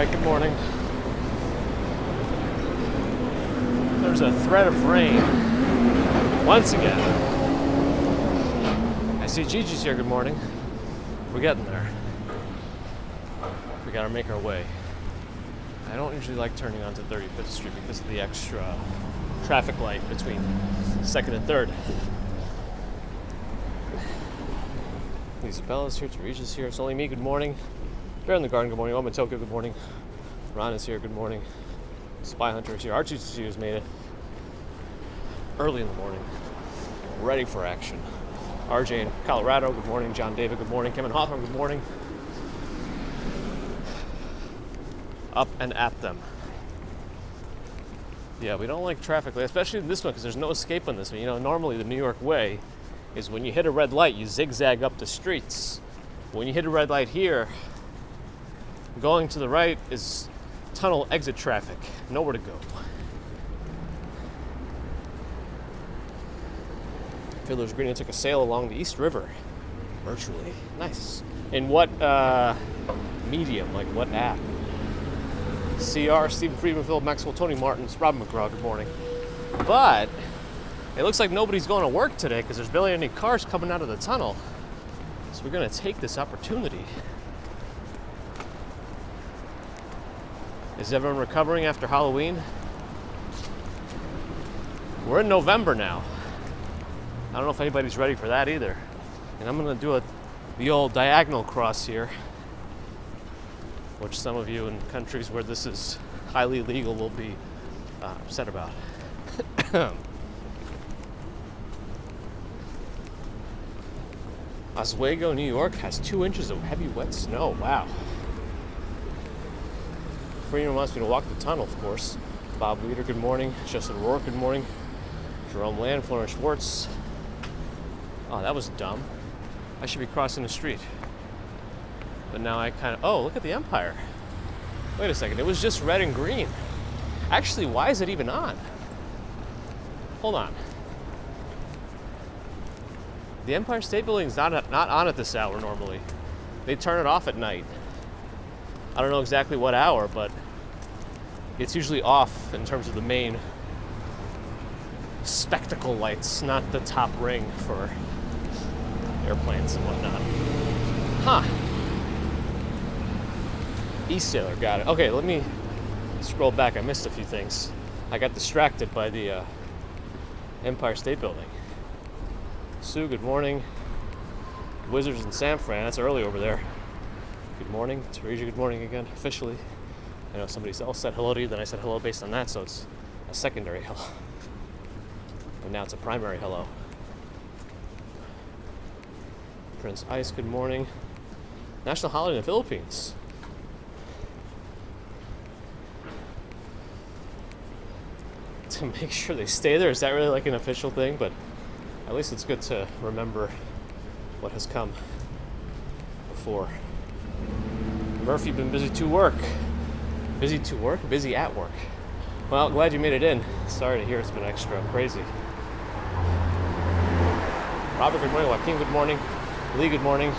Alright, good morning. There's a threat of rain once again. I see Gigi's here, good morning. We're getting there. We gotta make our way. I don't usually like turning onto 35th Street because of the extra traffic light between 2nd and 3rd. Isabella's here, Teresa's here, it's only me, good morning. Bear in the Garden, good morning. Oma Tokyo, good morning. Ron is here, good morning. Spy Hunter is here. Archie has made it early in the morning, ready for action. RJ in Colorado, good morning. John David, good morning. Kevin Hawthorne, good morning. Up and at them. Yeah, we don't like traffic, especially this one, because there's no escape on this one. You know, normally the New York way is when you hit a red light, you zigzag up the streets. When you hit a red light here, going to the right is tunnel exit traffic, nowhere to go. Fiddler's Green took a sail along the East River, virtually. Nice. In what medium, like what app? CR, Stephen Friedman, Philip Maxwell, Tony Martins, Rob McGraw, good morning. But it looks like nobody's going to work today because there's barely any cars coming out of the tunnel. So we're going to take this opportunity. Is everyone recovering after Halloween? We're in November now. I don't know if anybody's ready for that either. And I'm going to do the old diagonal cross here, which some of you in countries where this is highly legal will be upset about. Oswego, New York has 2 inches of heavy wet snow. Wow. Freeman wants me to walk the tunnel, of course. Bob Weeder, good morning. Justin Rourke, good morning. Jerome Land, Florence Schwartz. Oh, that was dumb. I should be crossing the street. But now I kind of... Oh, look at the Empire. Wait a second. It was just red and green. Actually, why is it even on? Hold on. The Empire State Building is not on at this hour normally. They turn it off at night. I don't know exactly what hour, but it's usually off in terms of the main spectacle lights, not the top ring for airplanes and whatnot. Huh. East Sailor, got it. Okay, let me scroll back. I missed a few things. I got distracted by the Empire State Building. Sue, good morning. Wizards in San Fran, that's early over there. Good morning. Teresa, good morning again, officially. I know somebody else said hello to you, then I said hello based on that, so it's a secondary hello. And now it's a primary hello. Prince Ice, good morning. National holiday in the Philippines. To make sure they stay there, is that really like an official thing? But at least it's good to remember what has come before. Murphy, been busy to work. Busy to work? Busy at work. Well, glad you made it in. Sorry to hear it's been extra crazy. Robert, good morning. Joaquin, good morning. Lee, good morning.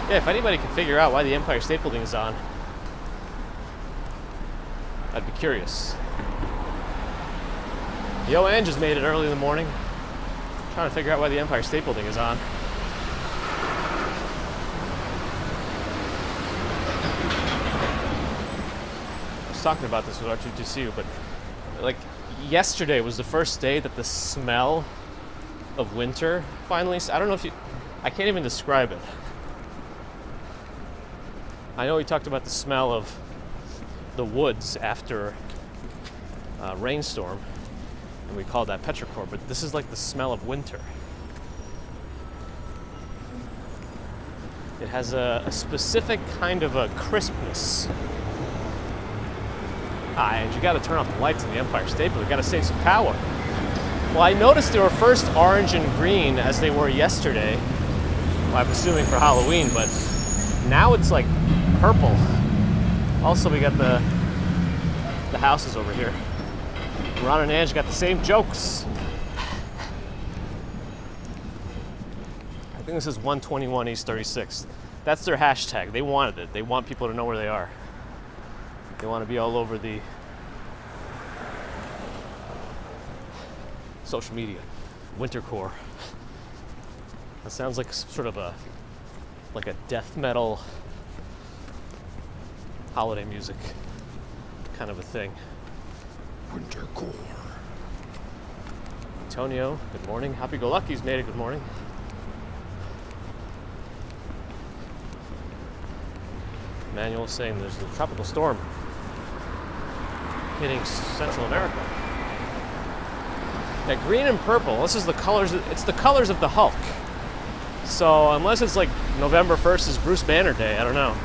Yeah, if anybody can figure out why the Empire State Building is on, I'd be curious. Yo, Ann just made it early in the morning. Trying to figure out why the Empire State Building is on. Talking about this with R2TCU, but like yesterday was the first day that the smell of winter finally, I don't know if I can't even describe it. I know we talked about the smell of the woods after a rainstorm, and we called that petrichor, but this is like the smell of winter. It has a specific kind of a crispness. And you got to turn off the lights in the Empire State Building. You got to save some power. Well, I noticed they were first orange and green as they were yesterday. Well, I'm assuming for Halloween, but now it's like purple. Also, we got the houses over here. Ron and Ange got the same jokes. I think this is 121 East 36th. That's their hashtag. They wanted it. They want people to know where they are. They want to be all over the social media. Wintercore. That sounds like sort of a death metal holiday music kind of a thing. Wintercore. Antonio, good morning. Happy-go-lucky's made it. Good morning. Manuel saying there's a tropical storm hitting Central America. Yeah, green and purple. This is the colors. It's the colors of the Hulk. So unless it's like November 1st is Bruce Banner Day, I don't know.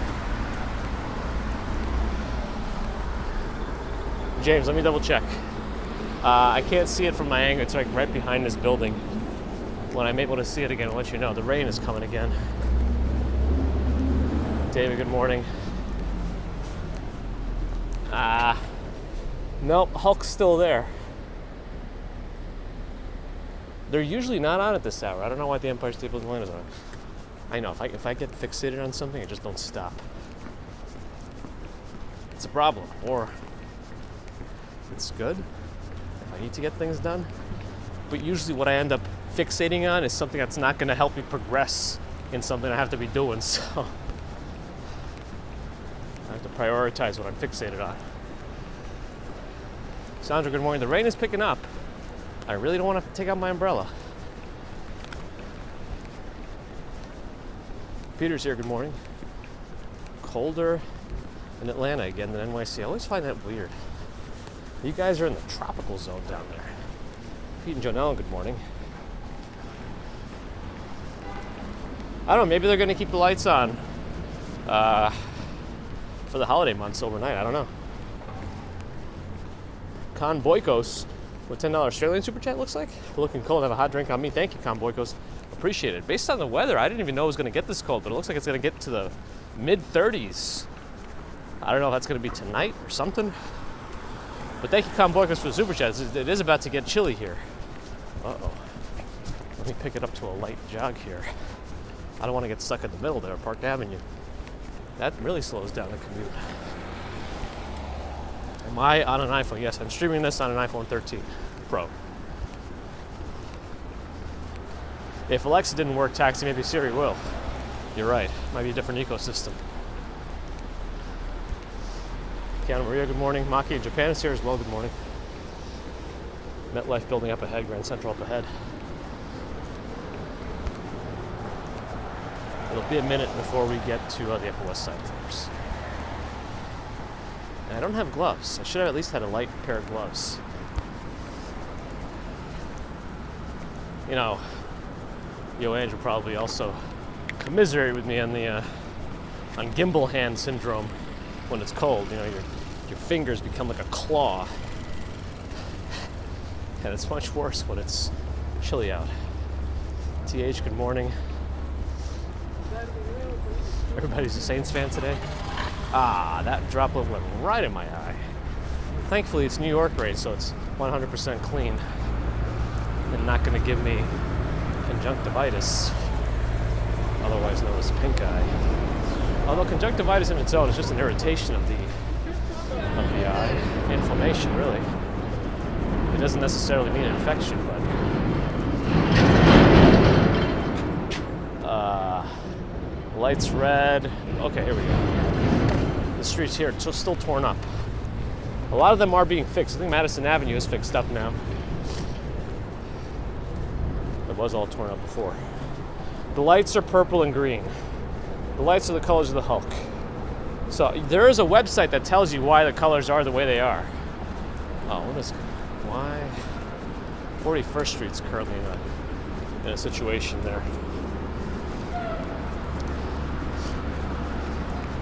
James, let me double check. I can't see it from my angle. It's like right behind this building. When I'm able to see it again, I'll let you know. The rain is coming again. David, good morning. Nope, Hulk's still there. They're usually not on at this hour. I don't know why the Empire State Building line is on. I know, if I get fixated on something, I just don't stop. It's a problem. Or it's good if I need to get things done. But usually what I end up fixating on is something that's not going to help me progress in something I have to be doing. So I have to prioritize what I'm fixated on. Sandra, good morning. The rain is picking up. I really don't want to take out my umbrella. Peter's here, good morning. Colder in Atlanta again than NYC. I always find that weird. You guys are in the tropical zone down there. Pete and Jonelle, good morning. I don't know, maybe they're going to keep the lights on for the holiday months overnight. I don't know. Con Boykos with $10 Australian super chat, looks like. Looking cold, have a hot drink on me. Thank you, Con Boykos. Appreciate it. Based on the weather, I didn't even know it was going to get this cold, but it looks like it's going to get to the mid-30s. I don't know if that's going to be tonight or something. But thank you, Con Boykos, for the super chat. It is about to get chilly here. Uh-oh. Let me pick it up to a light jog here. I don't want to get stuck in the middle there, Park Avenue. That really slows down the commute. Am I on an iPhone? Yes, I'm streaming this on an iPhone 13 Pro. If Alexa didn't work, Taxi, maybe Siri will. You're right. Might be a different ecosystem. Kiana Maria, good morning. Maki in Japan is here as well. Good morning. MetLife building up ahead. Grand Central up ahead. It'll be a minute before we get to the Upper West Side, of course. I don't have gloves. I should have at least had a light pair of gloves. You know, Yo Andrew probably also commiserate with me on the on gimbal hand syndrome when it's cold. You know, your fingers become like a claw, and it's much worse when it's chilly out. TH, good morning. Everybody's a Saints fan today. Ah, that droplet went right in my eye. Thankfully, it's New York grade, so it's 100% clean and not going to give me conjunctivitis, otherwise known as pink eye. Although conjunctivitis in its own is just an irritation of the eye, inflammation, really. It doesn't necessarily mean an infection, but lights red. Okay, here we go. The streets here are still torn up. A lot of them are being fixed. I think Madison Avenue is fixed up now. It was all torn up before. The lights are purple and green. The lights are the colors of the Hulk. So there is a website that tells you why the colors are the way they are. Oh, why? 41st Street's currently in a situation there.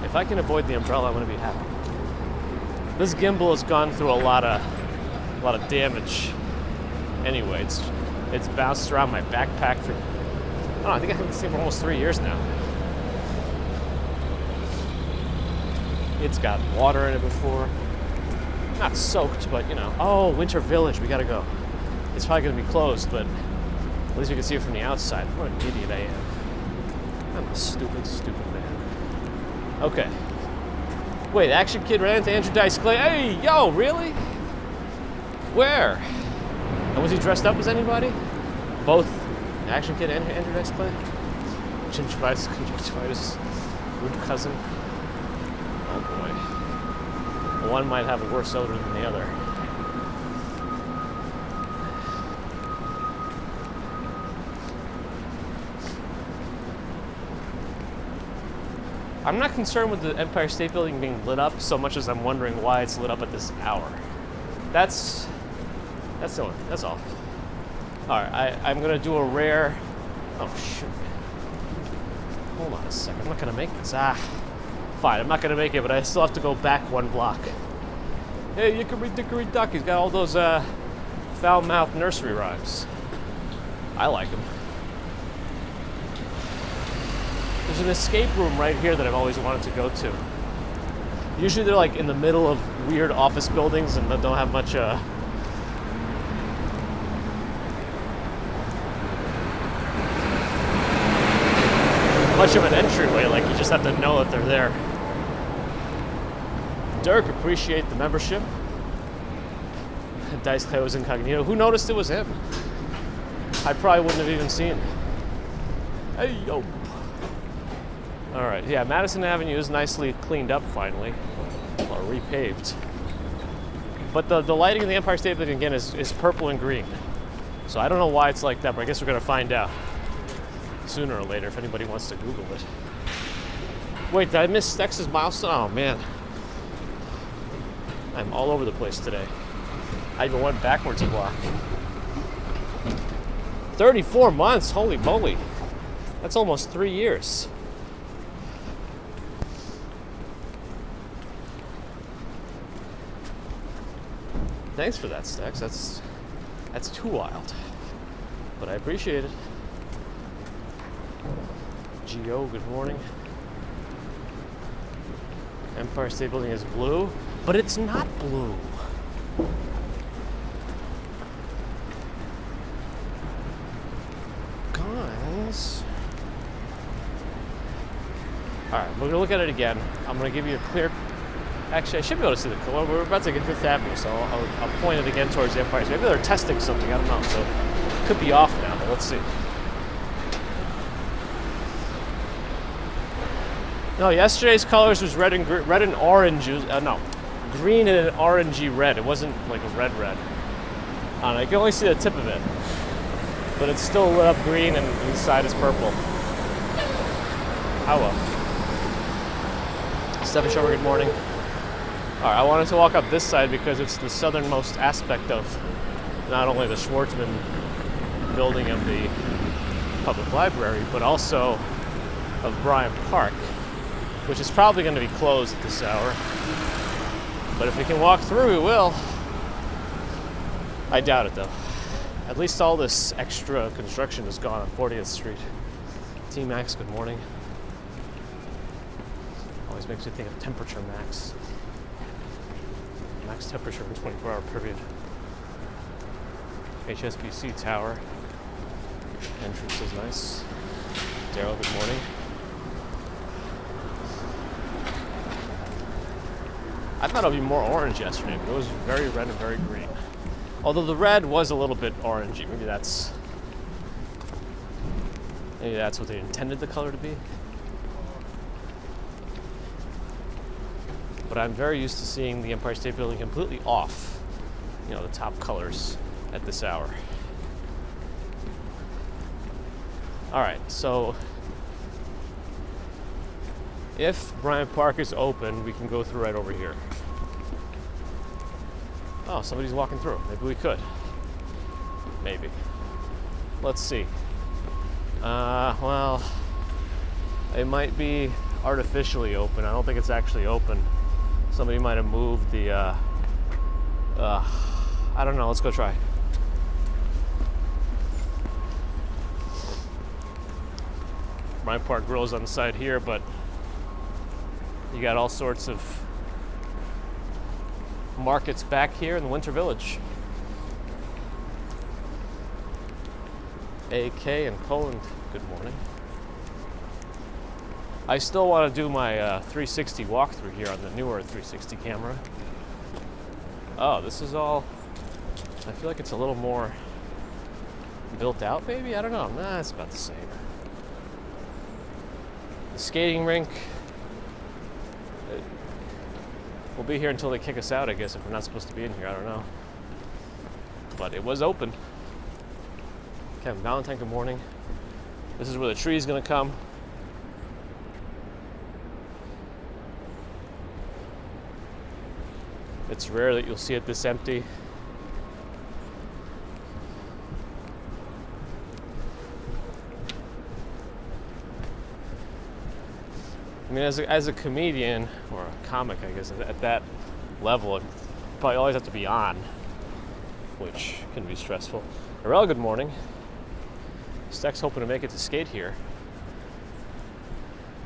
If I can avoid the umbrella, I'm going to be happy. This gimbal has gone through a lot of damage. Anyway, it's bounced around my backpack for, I don't know, I think I've had this thing for almost 3 years now. It's got water in it before. Not soaked, but you know. Oh, Winter Village, we gotta go. It's probably gonna be closed, but at least we can see it from the outside. What an idiot I am. I'm a stupid, stupid man. Okay. Wait, Action Kid ran into Andrew Dice Clay. Hey, yo, really? Where? And was he dressed up as anybody? Both Action Kid and Andrew Dice Clay? Conjunctivitis, root cousin. Oh boy. One might have a worse odor than the other. I'm not concerned with the Empire State Building being lit up so much as I'm wondering why it's lit up at this hour. That's all. All right, I'm gonna do a rare. Oh shoot! Hold on a second. I'm not gonna make this. Fine. I'm not gonna make it, but I still have to go back 1 block. Hey, Yickory Dickory Duck. He's got all those foul-mouthed nursery rhymes. I like them. There's an escape room right here that I've always wanted to go to. Usually they're like in the middle of weird office buildings and they don't have much of an entryway, like you just have to know if they're there. Dirk, appreciate the membership. Dice Clay was incognito. Who noticed it was him? I probably wouldn't have even seen. Hey, yo. All right, yeah, Madison Avenue is nicely cleaned up finally, or repaved. But the lighting in the Empire State Building again is purple and green. So I don't know why it's like that, but I guess we're gonna find out sooner or later if anybody wants to Google it. Wait, did I miss Stex's milestone? Oh man. I'm all over the place today. I even went backwards a block. 34 months, holy moly. That's almost 3 years. Thanks for that, Stex. That's too wild. But I appreciate it. Geo, good morning. Empire State Building is blue, but it's not blue. Guys. Alright, we're gonna look at it again. I'm gonna give you a clear. Actually, I should be able to see the color. We're about to get Fifth Avenue, so I'll point it again towards the Empire State. Maybe they're testing something, I don't know. So it could be off now, but let's see. No, yesterday's colors was red and orange. No, green and an orangey red. It wasn't like a red. I don't know, you can only see the tip of it, but it's still lit up green and inside is purple. How well? Stephen Shower, good morning. All right, I wanted to walk up this side because it's the southernmost aspect of not only the Schwartzman building of the public library, but also of Bryant Park, which is probably going to be closed at this hour. But if we can walk through, we will. I doubt it, though. At least all this extra construction is gone on 40th Street. T-Max, good morning. Always makes me think of temperature max. Max temperature in 24-hour period. HSBC Tower. Entrance is nice. Daryl, good morning. I thought it would be more orange yesterday, but it was very red and very green. Although the red was a little bit orangey. Maybe that's what they intended the color to be. But I'm very used to seeing the Empire State Building completely off, the top colors at this hour. All right, so if Bryant Park is open, we can go through right over here. Oh, somebody's walking through. Maybe we could. Maybe. Let's see. Well, it might be artificially open. I don't think it's actually open. Somebody might have moved the, I don't know. Let's go try. Bryant Park Grill's on the side here, but you got all sorts of markets back here in the Winter Village. AK in Poland, good morning. I still want to do my 360 walkthrough here on the newer 360 camera. Oh, this is all, I feel like it's a little more built out, maybe? I don't know. Nah, it's about the same. The skating rink, we'll be here until they kick us out, I guess, if we're not supposed to be in here. I don't know. But it was open. Kevin Valentine, good morning. This is where the tree is going to come. It's rare that you'll see it this empty. I mean, as a comedian, or a comic, I guess, at that level, you probably always have to be on, which can be stressful. Arella, good morning. Steck's hoping to make it to skate here.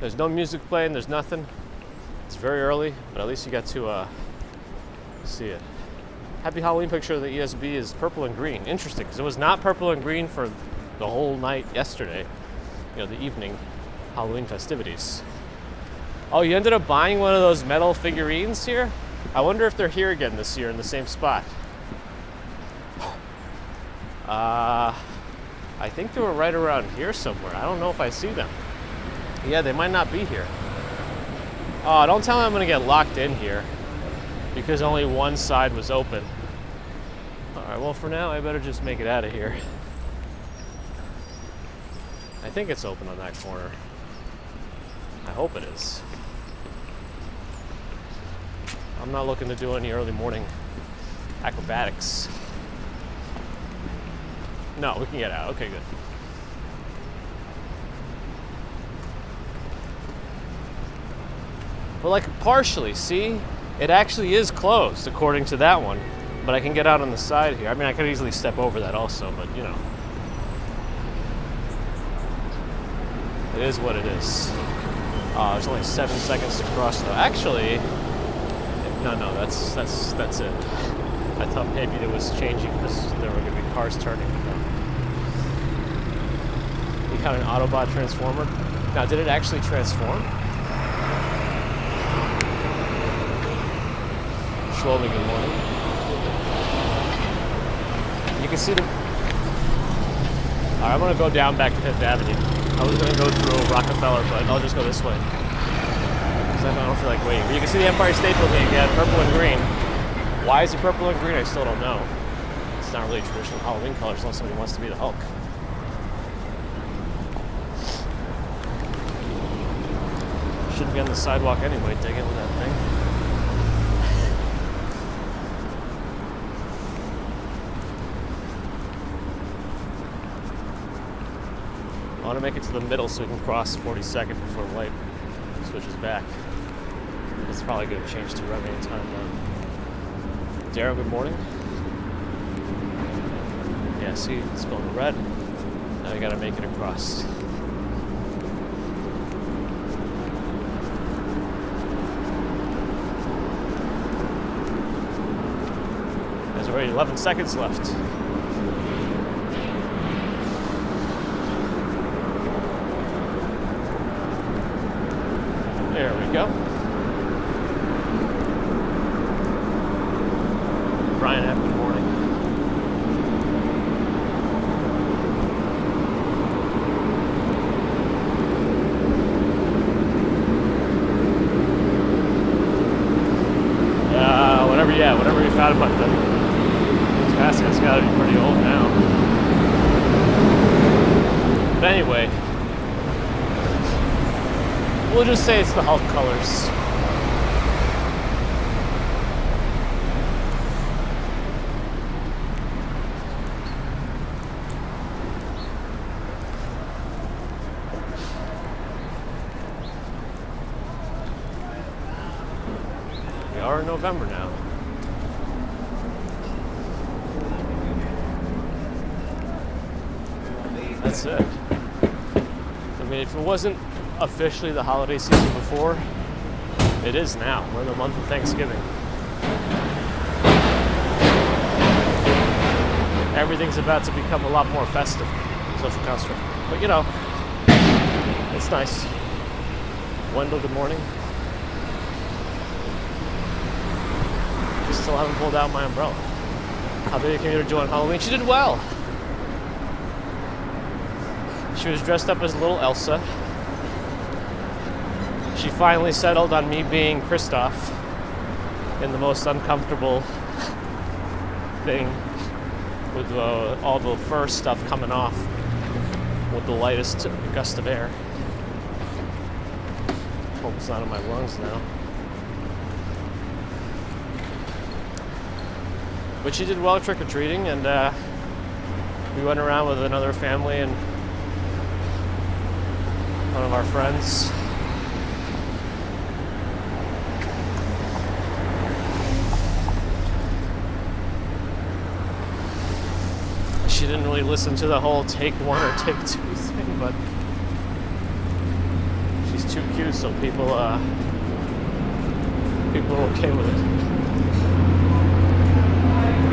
There's no music playing, there's nothing. It's very early, but at least you got to see it. Happy Halloween picture of the ESB is purple and green. Interesting, because it was not purple and green for the whole night yesterday. You know, the evening Halloween festivities. Oh, you ended up buying one of those metal figurines here? I wonder if they're here again this year in the same spot. I think they were right around here somewhere. I don't know if I see them. Yeah, they might not be here. Oh, don't tell me I'm gonna get locked in here because only one side was open. All right, well, for now, I better just make it out of here. I think it's open on that corner. I hope it is. I'm not looking to do any early morning acrobatics. No, we can get out. Okay, good. Well, like partially, see? It actually is closed according to that one, but I can get out on the side here. I mean, I could easily step over that also, but you know. It is what it is. There's only 7 seconds to cross though. Actually, no, that's it. I thought maybe it was changing because there were going to be cars turning. You got an Autobot transformer. Now, did it actually transform? Slowly, good morning. You can see the... Alright, I'm going to go down back to Fifth Avenue. I was going to go through Rockefeller, but I'll just go this way. Because I don't feel like waiting. But you can see the Empire State Building again, purple and green. Why is it purple and green? I still don't know. It's not really traditional Halloween colors unless somebody wants to be the Hulk. Shouldn't be on the sidewalk anyway, digging with that thing. I want to make it to the middle so we can cross 42nd before the light switches back. It's probably going to change to right any time now. Darren, good morning. Yeah, see, it's going to red. Now we got to make it across. There's already 11 seconds left. There we go. Brian, good morning. Whatever you found about them. This basket's got to be pretty old now. But anyway, we'll just say it's the Hulk colors. We are in November now. That's it. I mean, if it wasn't officially the holiday season before, it is now. We're in the month of Thanksgiving. Everything's about to become a lot more festive, social construct. But you know, it's nice. Wendell, good morning. I still haven't pulled out my umbrella. How did the commuter do on Halloween? She did well. She was dressed up as little Elsa. She finally settled on me being Kristoff in the most uncomfortable thing, with all the fur stuff coming off with the lightest gust of air. Hope it's not in my lungs now. But she did well trick-or-treating, and we went around with another family and one of our friends. She didn't really listen to the whole take one or take two thing, but she's too cute, so people are okay with it.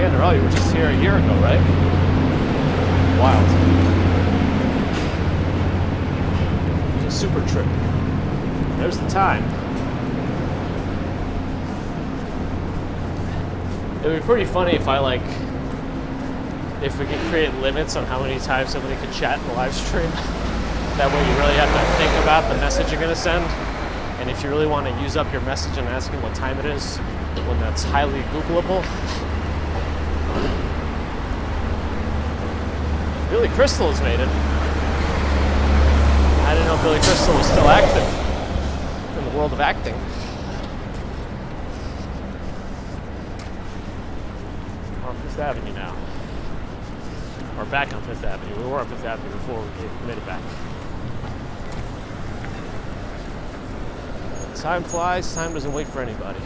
Andrew, you were just here a year ago, right? Wild. It was a super trip. There's the time. It would be pretty funny if we could create limits on how many times somebody could chat in the live stream. That way you really have to think about the message you're going to send. And if you really want to use up your message and asking what time it is, when that's highly Googleable. Billy Crystal has made it. I didn't know Billy Crystal was still active in the world of acting. We're on Fifth Avenue now. Or back on Fifth Avenue. We were on Fifth Avenue before we made it back. Time flies, time doesn't wait for anybody.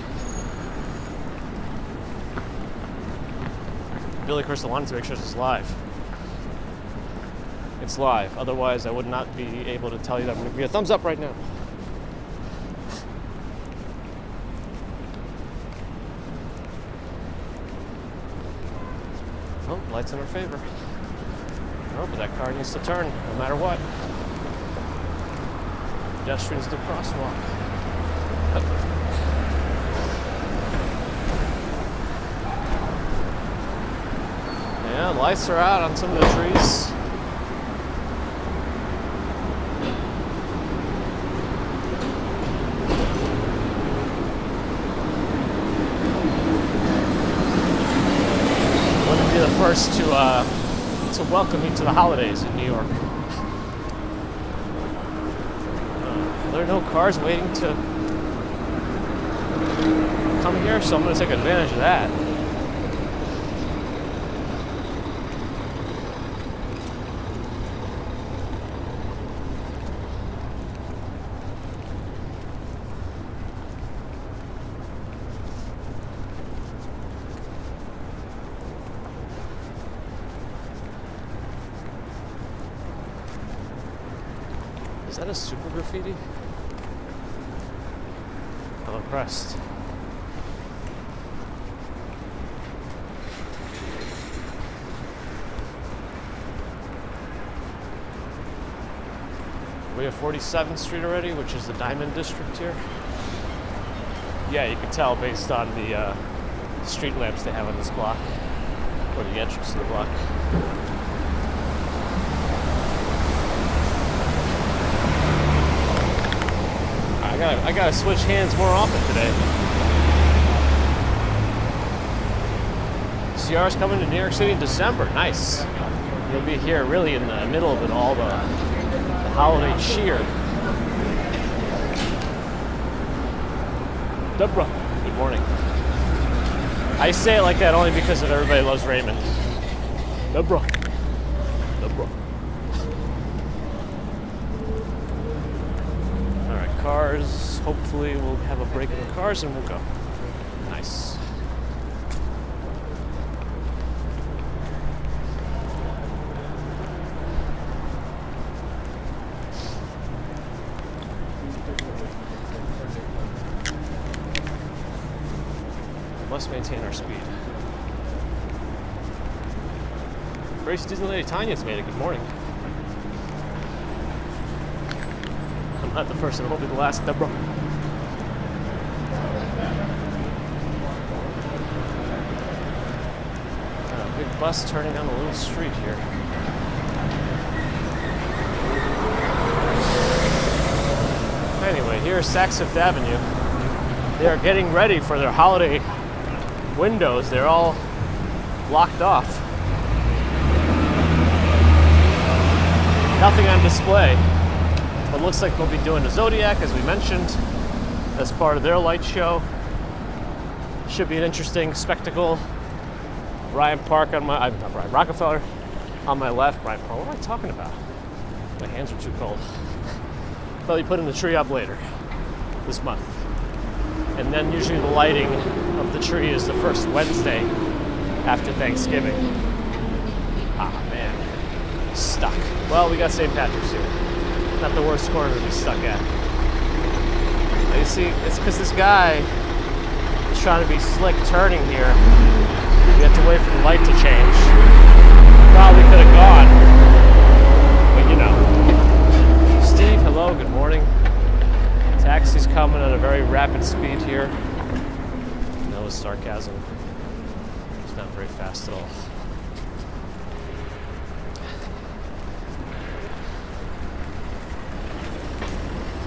Billy Crystal wanted to make sure this is live. It's live, otherwise I would not be able to tell you that I'm going to give you a thumbs up right now. Oh, lights in our favor. Oh, but that car needs to turn, no matter what. Pedestrians do crosswalk. Yeah, lights are out on some of the trees. I want to be the first to welcome you to the holidays in New York. There are no cars waiting to come here, so I'm going to take advantage of that. Is that a super graffiti? I'm impressed. We have 47th Street already, which is the Diamond District here. Yeah, you can tell based on the street lamps they have on this block, or the entrance to the block. I gotta switch hands more often today. CR's coming to New York City in December. Nice. You'll be here really in the middle of it all, the holiday cheer. Deborah, good morning. I say it like that only because of Everybody Loves Raymond. Deborah. Deborah. Alright, cars. Hopefully we'll have a break in the cars and we'll go. Nice. Must maintain our speed. Grace Disney Lady Tanya's made it. Good morning. Not the first and hopefully the last, bro. Big bus turning down a little street here. Anyway, here's Saks Fifth Avenue. They are getting ready for their holiday windows. They're all blocked off. Nothing on display. But looks like they'll be doing the Zodiac, as we mentioned, as part of their light show. Should be an interesting spectacle. Ryan Park on my, not Ryan, Rockefeller on my left. Ryan Park, what am I talking about? My hands are too cold. They'll be putting the tree up later this month. And then usually the lighting of the tree is the first Wednesday after Thanksgiving. Ah, man. Stuck. Well, we got St. Patrick's here. Not the worst corner to be stuck at. You see, it's because this guy is trying to be slick turning here. We have to wait for the light to change. Probably could have gone. But you know. Steve, hello, good morning. Taxi's coming at a very rapid speed here. That was sarcasm. It's not very fast at all.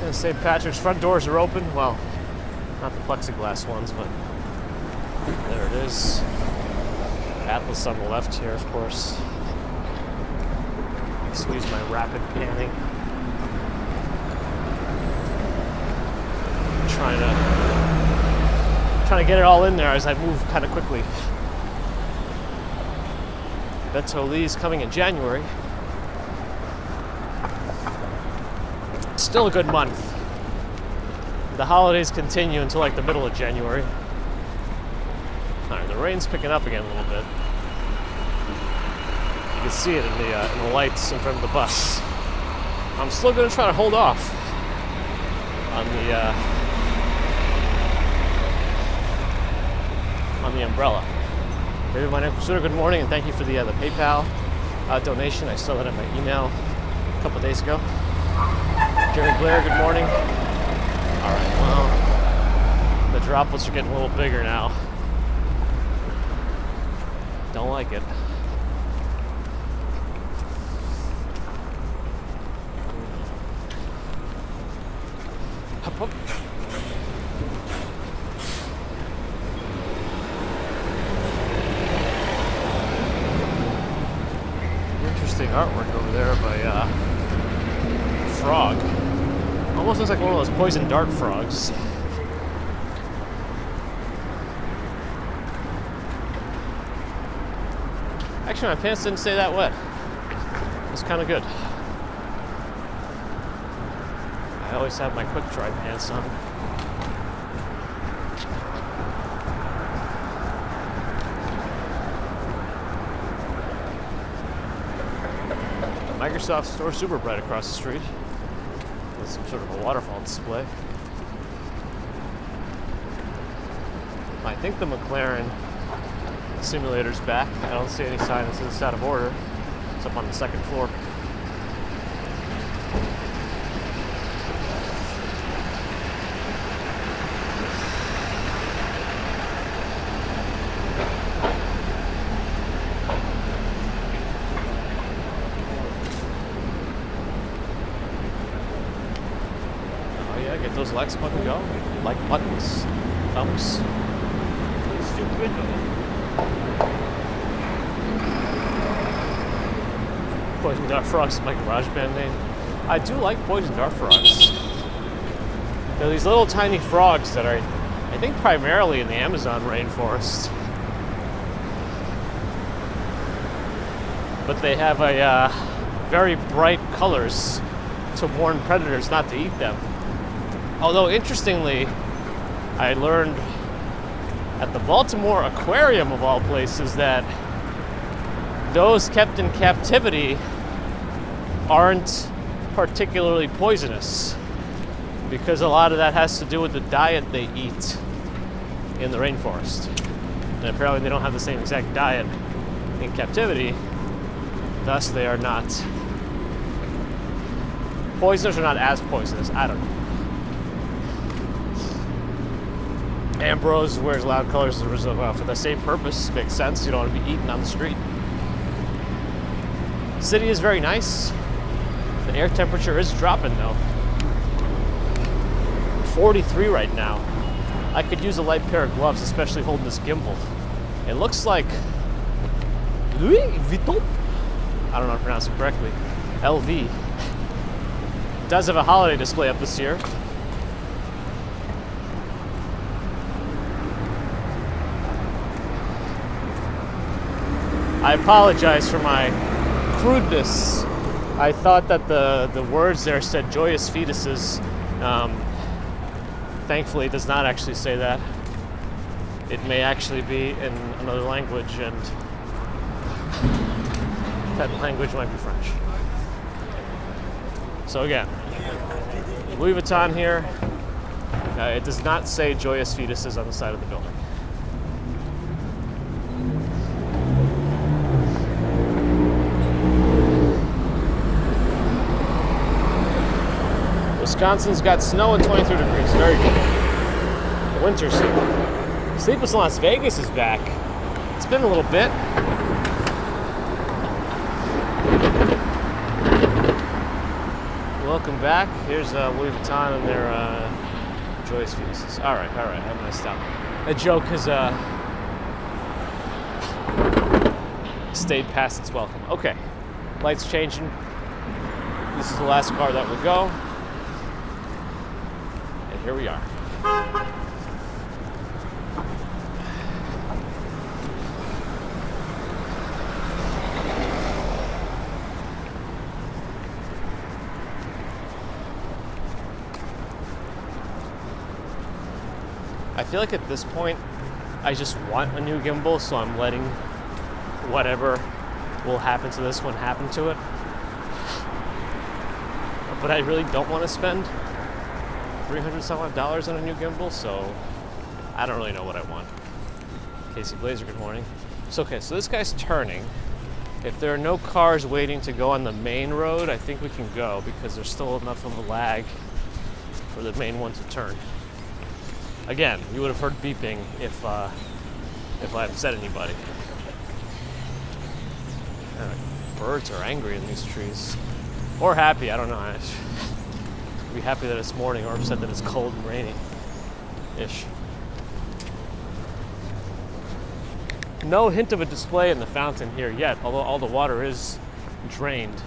And St. Patrick's front doors are open. Well, not the plexiglass ones, but there it is. Atlas on the left here, of course. Excuse my rapid panning. Trying to get it all in there as I move kind of quickly. Beto Lee's coming in January. Still a good month. The holidays continue until like the middle of January. Alright, the rain's picking up again a little bit. You can see it in the lights in front of the bus. I'm still going to try to hold off on the umbrella. Maybe my name is Good morning, and thank you for the PayPal donation. I saw that in my email a couple days ago. Jerry Blair, good morning. All right, well, the droplets are getting a little bigger now. Don't like it. Hop, hop. Interesting artwork over there by frog. Almost looks like one of those poison dart frogs. Actually, my pants didn't stay that wet. It's kind of good. I always have my quick dry pants on. Microsoft Store super bright across the street with some sort of a waterfall display. I think the McLaren simulator's back. I don't see any sign that says it's out of order. It's up on the second floor. Get those likes button go. Like buttons. Thumbs. Stupid. Poison Dart Frogs is my garage band name. I do like Poison Dart Frogs. They're these little tiny frogs that are, I think, primarily in the Amazon rainforest. But they have a very bright colors to warn predators not to eat them. Although, interestingly, I learned at the Baltimore Aquarium, of all places, that those kept in captivity aren't particularly poisonous, because a lot of that has to do with the diet they eat in the rainforest. And apparently they don't have the same exact diet in captivity, thus they are not poisonous or not as poisonous. I don't know. Ambrose wears loud colors for the same purpose. Makes sense. You don't want to be eaten on the street. City is very nice. The air temperature is dropping though. 43 right now. I could use a light pair of gloves, especially holding this gimbal. It looks like Louis Vuitton. I don't know how to pronounce it correctly. LV. It does have a holiday display up this year. I apologize for my crudeness. I thought that the words there said joyous fetuses. Thankfully, it does not actually say that. It may actually be in another language, and that language might be French. So again, Louis Vuitton here. It does not say joyous fetuses on the side of the building. Wisconsin's got snow and 23 degrees. Very good. The winter season. Sleepless in Las Vegas is back. It's been a little bit. Welcome back. Here's Louis Vuitton and their joyous fetuses. All right. I'm gonna stop. That joke has stayed past its welcome. Okay. Lights changing. This is the last car that would go. Here we are. I feel like at this point, I just want a new gimbal, so I'm letting whatever will happen to this one happen to it. But I really don't want to spend $300 on a new gimbal, so I don't really know what I want. Casey Blazer, good morning. So this guy's turning. If there are no cars waiting to go on the main road, I think we can go because there's still enough of a lag for the main one to turn. Again, you would have heard beeping if I upset anybody. Birds are angry in these trees. Or happy, I don't know. Be happy that it's morning or upset that it's cold and rainy-ish. No hint of a display in the fountain here yet, although all the water is drained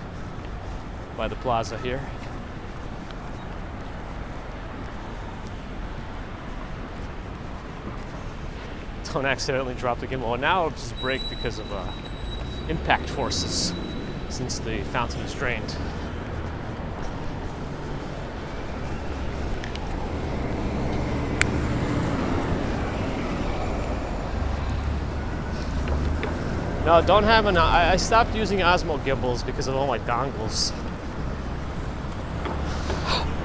by the plaza here. Don't accidentally drop the gimbal. Now it'll just break because of impact forces since the fountain is drained. No, don't have an. I stopped using Osmo gimbals because of all my dongles.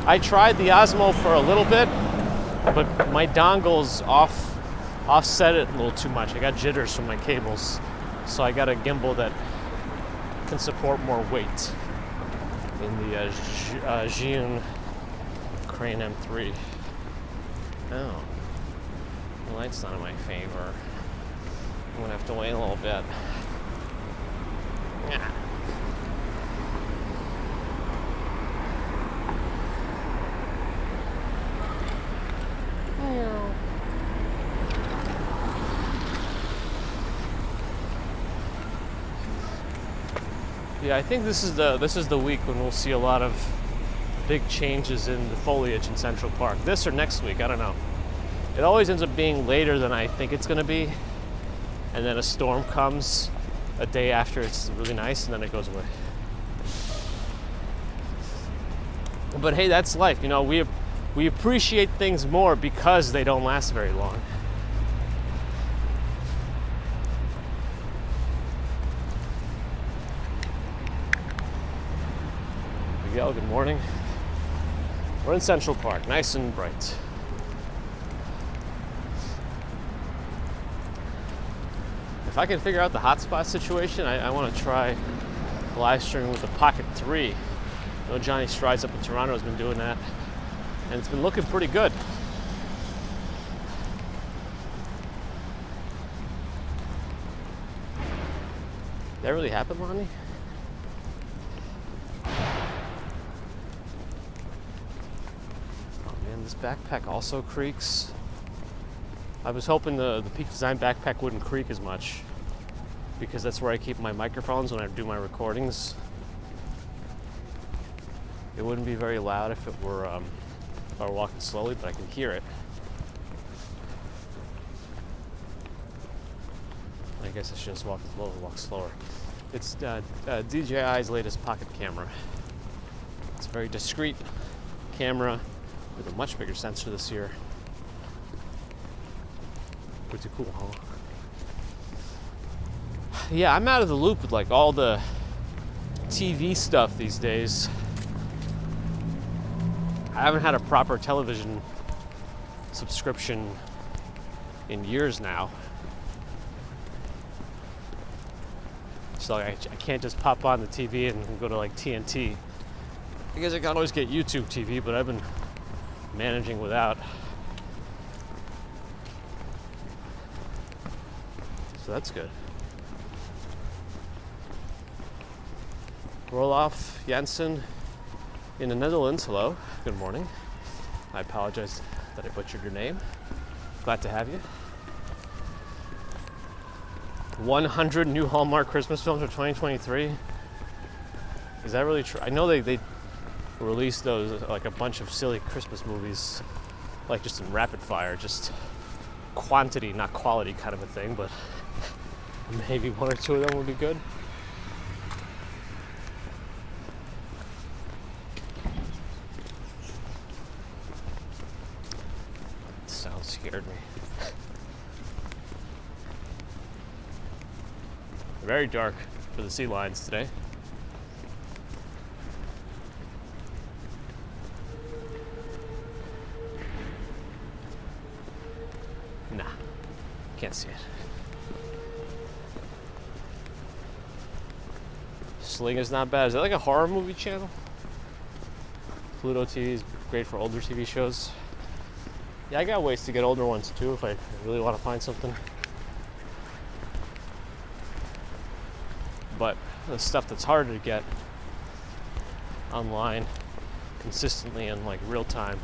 I tried the Osmo for a little bit, but my dongles offset it a little too much. I got jitters from my cables, so I got a gimbal that can support more weight in the Zhiyun Crane M3. Oh, the light's not in my favor. I'm gonna have to wait a little bit. Yeah. Yeah, I think this is the week when we'll see a lot of big changes in the foliage in Central Park. This or next week, I don't know. It always ends up being later than I think it's gonna be. And then a storm comes a day after it's really nice, and then it goes away. But hey, that's life. You know, we appreciate things more because they don't last very long. Miguel, good morning. We're in Central Park, nice and bright. If I can figure out the hotspot situation, I want to try live streaming with the Pocket 3 I know Johnny Strides up in Toronto has been doing that, and it's been looking pretty good. Did that really happen, Lonnie? Oh man, this backpack also creaks. I was hoping the Peak Design backpack wouldn't creak as much, because that's where I keep my microphones when I do my recordings. It wouldn't be very loud if I were walking slowly, but I can hear it. I guess I should just walk slower. It's DJI's latest pocket camera. It's a very discreet camera with a much bigger sensor this year. Pretty cool, huh? Yeah, I'm out of the loop with like all the TV stuff these days. I haven't had a proper television subscription in years now. So I can't just pop on the TV and go to like TNT. I guess I can always get YouTube TV, but I've been managing without. So that's good. Roloff Janssen in the Netherlands. Hello, good morning. I apologize that I butchered your name. Glad to have you. 100 new Hallmark Christmas films for 2023. Is that really true? I know they released those, like a bunch of silly Christmas movies, like just in rapid fire, just quantity, not quality kind of a thing, but maybe one or two of them would be good. The sound scared me. Very dark for the sea lions today. Nah, can't see it. Sling is not bad. Is that like a horror movie channel? Pluto TV is great for older TV shows. Yeah, I got ways to get older ones too if I really want to find something. But the stuff that's harder to get online consistently in like real time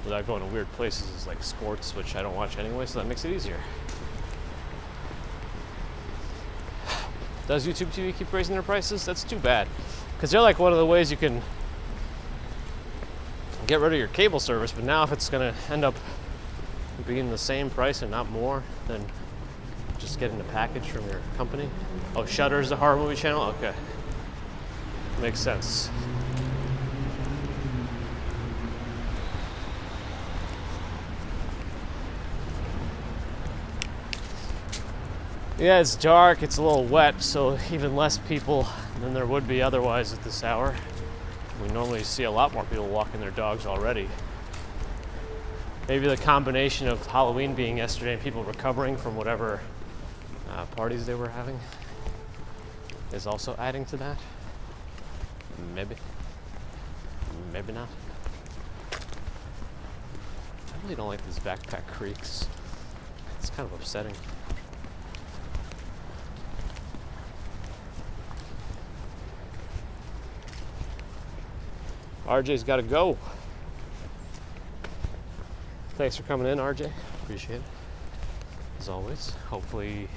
without going to weird places is like sports, which I don't watch anyway, so that makes it easier. Does YouTube TV keep raising their prices? That's too bad, because they're like one of the ways you can get rid of your cable service, but now if it's going to end up being the same price and not more, then just getting the package from your company. Oh, Shudder's the horror movie channel? Okay. Makes sense. Yeah, it's dark, it's a little wet, so even less people than there would be otherwise at this hour. We normally see a lot more people walking their dogs already. Maybe the combination of Halloween being yesterday and people recovering from whatever parties they were having is also adding to that. Maybe. Maybe not. I really don't like these backpack creaks. It's kind of upsetting. RJ's got to go. Thanks for coming in, RJ. Appreciate it. As always. Hopefully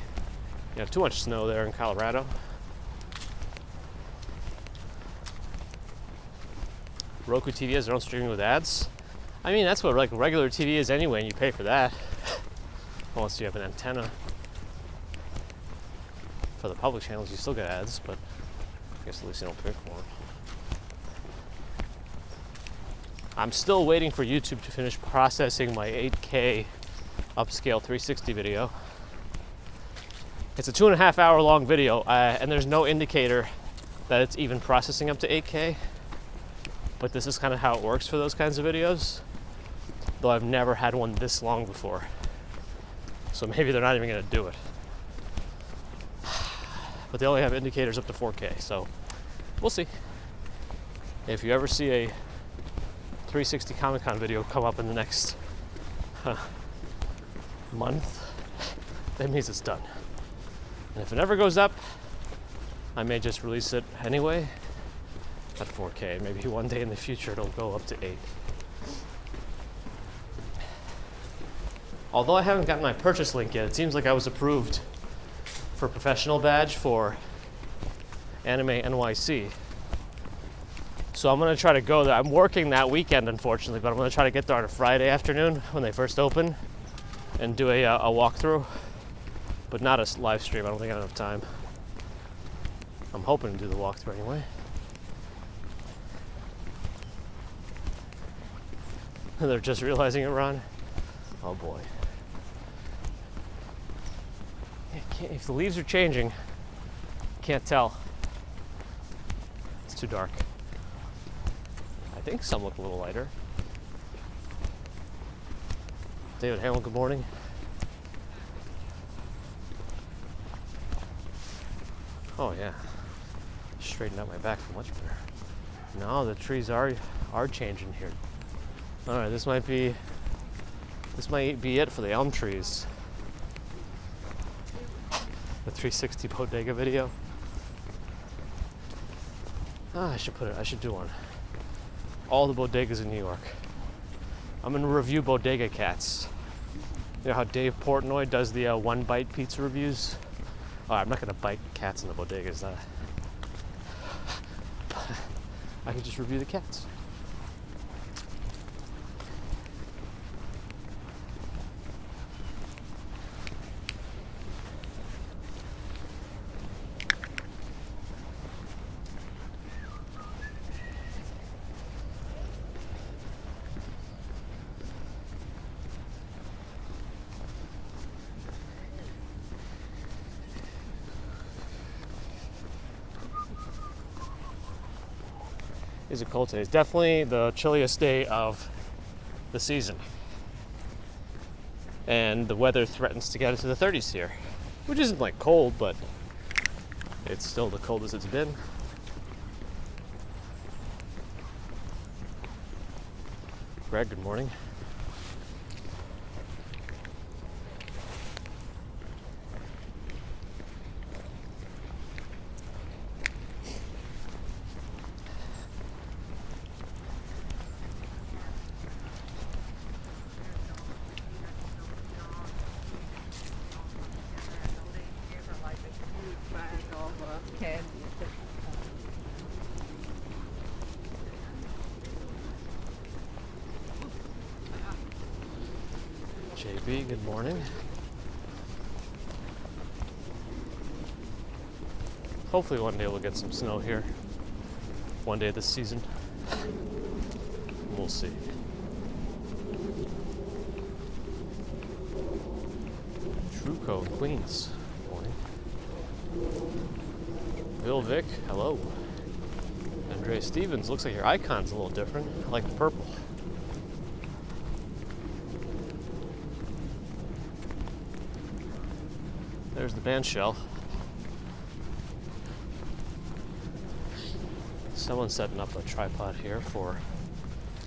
you have too much snow there in Colorado. Roku TV has their own streaming with ads. I mean, that's what like regular TV is anyway, and you pay for that. Unless you have an antenna. For the public channels, you still get ads, but I guess at least you don't pay for them. I'm still waiting for YouTube to finish processing my 8K upscale 360 video. It's a 2.5 hour long video, and there's no indicator that it's even processing up to 8K. But this is kind of how it works for those kinds of videos. Though I've never had one this long before. So maybe they're not even gonna do it. But they only have indicators up to 4K, so we'll see. If you ever see a 360 Comic-Con video come up in the next month, that means it's done. And if it never goes up, I may just release it anyway at 4K. Maybe one day in the future it'll go up to 8. Although I haven't gotten my purchase link yet, it seems like I was approved for professional badge for Anime NYC. So I'm gonna try to go there. I'm working that weekend, unfortunately, but I'm gonna try to get there on a Friday afternoon when they first open and do a walkthrough, but not a live stream. I don't think I have enough time. I'm hoping to do the walkthrough anyway. They're just realizing it, Ron. Oh boy. If the leaves are changing, can't tell. It's too dark. I think some look a little lighter. David Hamlin, good morning. Oh yeah. Straightened out my back much better. No, the trees are changing here. All right, this might be it for the elm trees. The 360 bodega video. I should do one. All the bodegas in New York. I'm gonna review bodega cats. You know how Dave Portnoy does the one bite pizza reviews? Oh, I'm not gonna bite cats in the bodegas. I can just review the cats. It's a cold day. It's definitely the chilliest day of the season. And the weather threatens to get into the 30s here, which isn't like cold, but it's still the coldest it's been. Greg, good morning. JB, good morning. Hopefully one day we'll get some snow here. One day this season. We'll see. Truco in Queens. Good morning. Bill Vick, hello. Andrea Stevens, looks like your icon's a little different. I like the purple. There's the band shell. Someone's setting up a tripod here for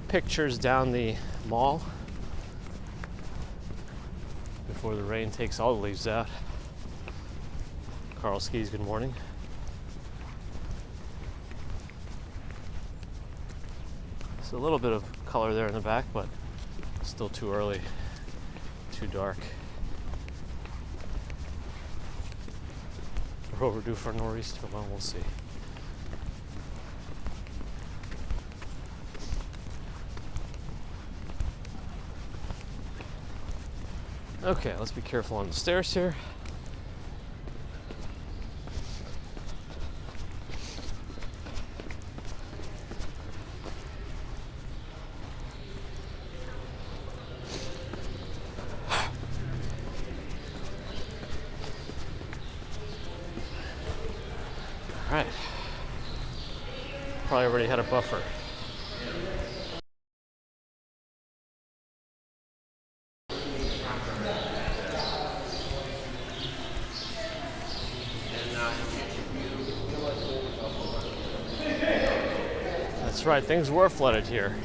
pictures down the mall before the rain takes all the leaves out. Carl Skis, good morning. There's a little bit of color there in the back, but still too early, too dark. We're overdue for a nor'easter, well, we'll see. Okay, let's be careful on the stairs here. All right. Probably already had a buffer. right, things were flooded here.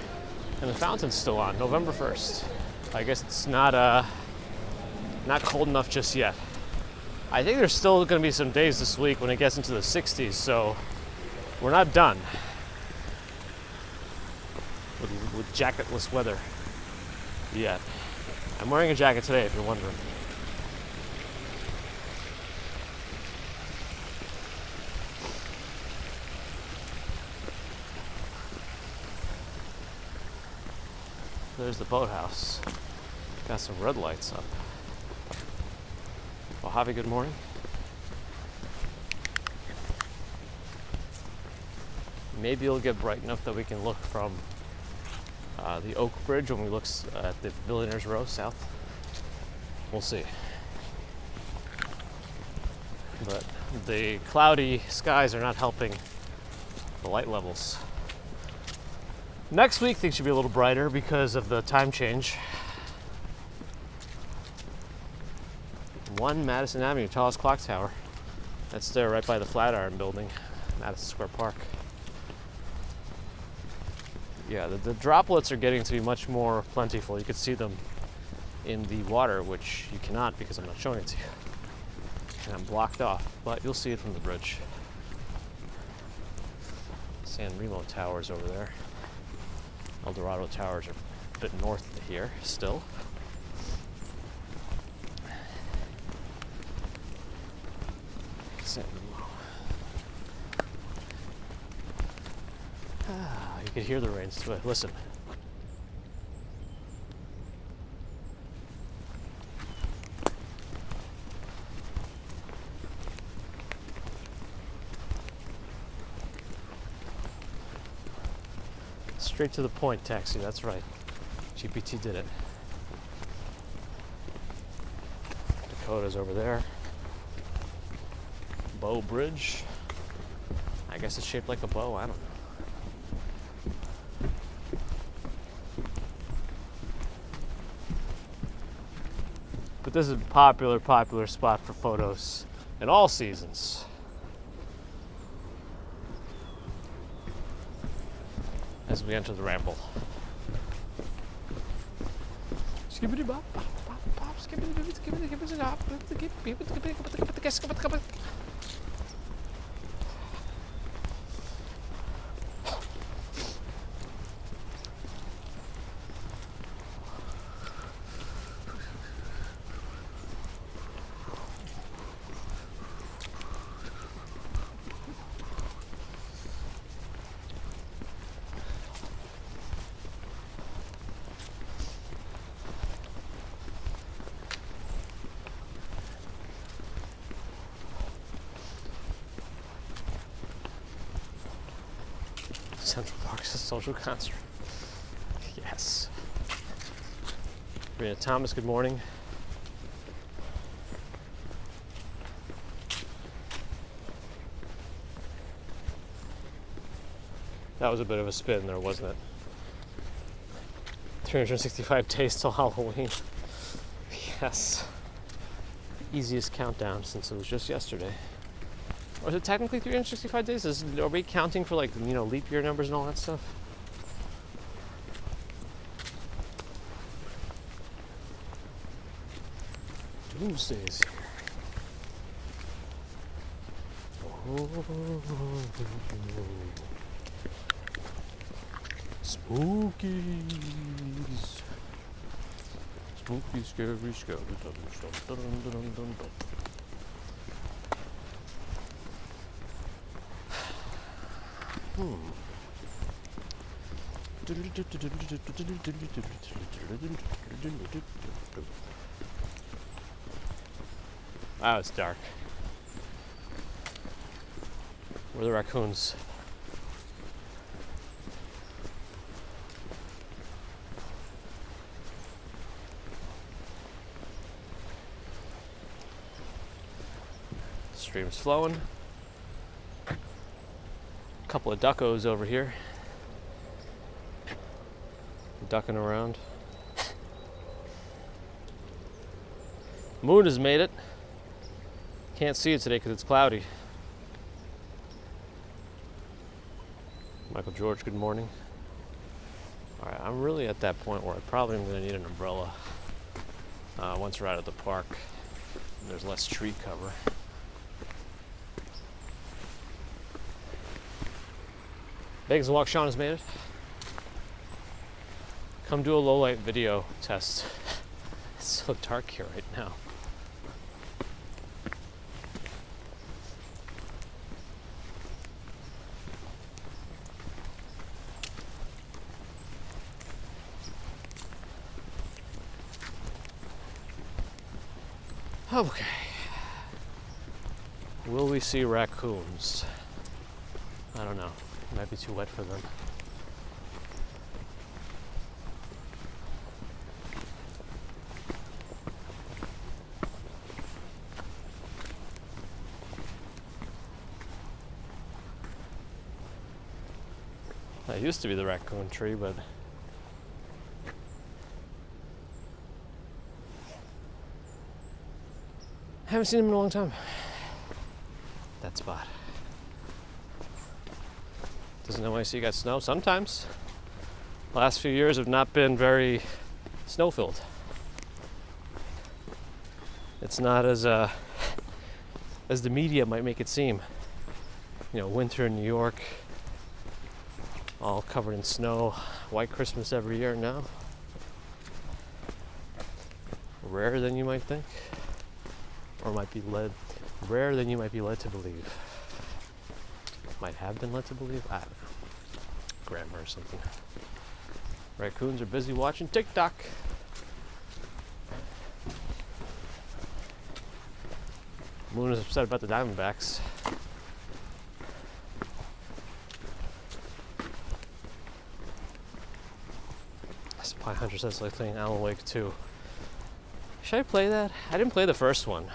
And the fountain's still on, November 1st. I guess it's not cold enough just yet. I think there's still gonna be some days this week when it gets into the 60s, so we're not done with jacketless weather yet. I'm wearing a jacket today, if you're wondering. There's the boathouse. Got some red lights up. Well, Javi, good morning. Maybe it'll get bright enough that we can look from the Oak Bridge when we look at the Billionaires Row south. We'll see. But the cloudy skies are not helping the light levels. Next week things should be a little brighter because of the time change. 1 Madison Avenue, tallest clock tower. That's there right by the Flatiron building, Madison Square Park. Yeah, the droplets are getting to be much more plentiful. You could see them in the water, which you cannot because I'm not showing it to you. And I'm blocked off, but you'll see it from the bridge. San Remo Tower's over there. El Dorado Towers are a bit north of here still. San Remo. You can hear the rains too. Listen. Straight to the point taxi, that's right. GPT did it. Dakota's over there. Bow Bridge. I guess it's shaped like a bow, I don't know. But this is a popular spot for photos in all seasons. As we enter the Ramble. Skibbity bop, bop, bop, bop, skibbity skibbity skibbity skibbity bop, skibbity. Central Park's a social construct. Yes. Rena Thomas, good morning. That was a bit of a spin there, wasn't it? 365 days till Halloween. Yes. Easiest countdown since it was just yesterday. Or is it technically 365 days? Are we counting for, like, you know, leap year numbers and all that stuff? Doomsday is here. Oh. Spookies. Spooky, scary skeletons. Dun, dun, dun, dun, dun, dun. Oh, it's dark. Where are the raccoons? Stream's flowing. Couple of duckos over here ducking around. Moon has made it. Can't see it today because it's cloudy. Michael George, good morning. All right, I'm really at that point where I probably am going to need an umbrella once we're out at the park and there's less tree cover. Vegas Walk, Sean has made it. Come do a low light video test. It's so dark here right now. Okay. Will we see raccoons? I don't know. It might be too wet for them. That used to be the raccoon tree, but haven't seen him in a long time. That spot. Doesn't NYC got snow? Sometimes. Last few years have not been very snow-filled. It's not as the media might make it seem. You know, winter in New York, all covered in snow, white Christmas every year. No. Rarer than you might think. Or rarer than you might be led to believe. Might have been led to believe. I don't know. Grammar or something. Raccoons are busy watching TikTok. Moon is upset about the Diamondbacks. Spy Hunter says like playing Alan Wake 2. Should I play that? I didn't play the first one.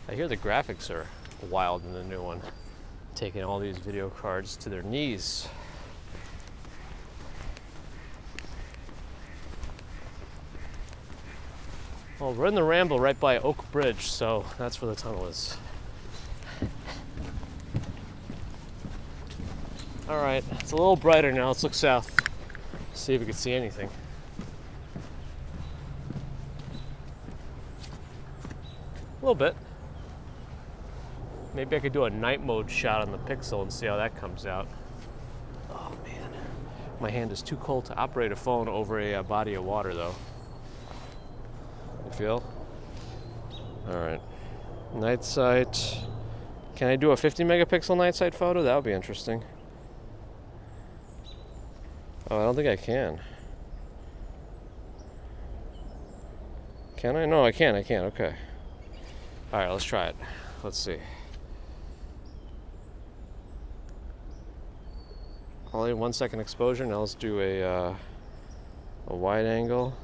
I hear the graphics are wild in the new one. Taking all these video cards to their knees. Well, we're in the Ramble right by Oak Bridge, so that's where the tunnel is. All right, it's a little brighter now. Let's look south. See if we can see anything. A little bit. Maybe I could do a night mode shot on the Pixel and see how that comes out. Oh man, my hand is too cold to operate a phone over a body of water though. You feel? All right, night sight. Can I do a 50 megapixel night sight photo? That would be interesting. Oh, I don't think I can. Can I? No, I can't. Okay. All right, let's try it. Let's see. Only 1 second exposure. Now let's do a wide angle.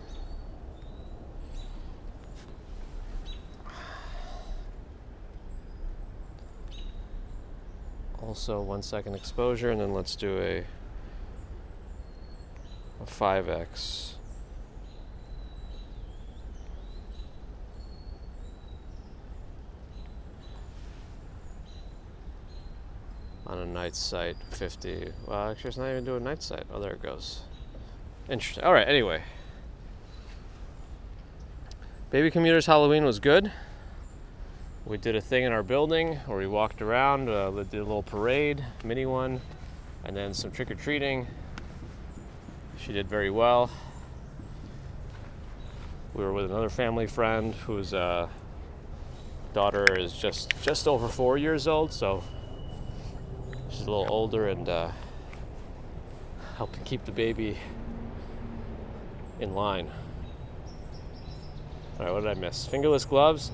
Also 1 second exposure, and then let's do a 5x. On a night sight, 50. Well, actually, it's not even doing night sight. Oh, there it goes. Interesting. All right, anyway. Baby Commuter's Halloween was good. We did a thing in our building where we walked around, did a little parade, mini one, and then some trick-or-treating. She did very well. We were with another family friend whose daughter is just over 4 years old, so she's a little older and helping keep the baby in line. All right, what did I miss? Fingerless gloves?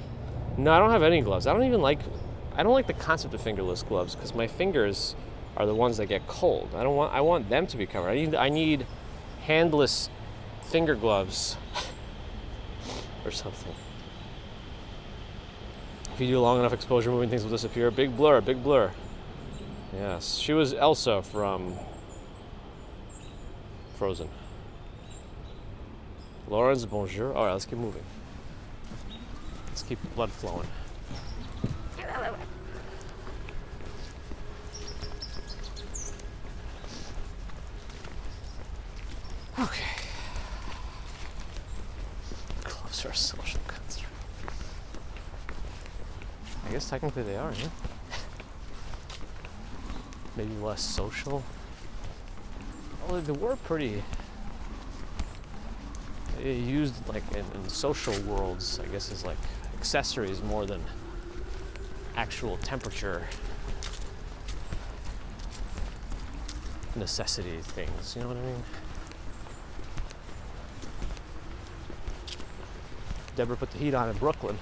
No, I don't have any gloves. I don't like the concept of fingerless gloves because my fingers are the ones that get cold. I want them to be covered. I need handless finger gloves or something. If you do long enough exposure, moving things will disappear. Big blur. Yes, she was Elsa from Frozen. Lawrence, bonjour. All right, let's keep moving. Let's keep the blood flowing. Okay. Clubs are social construct. I guess technically they are, yeah. Maybe less social. Well, they were pretty used like in social worlds, I guess, as like accessories more than actual temperature necessity things, you know what I mean? Deborah put the heat on in Brooklyn.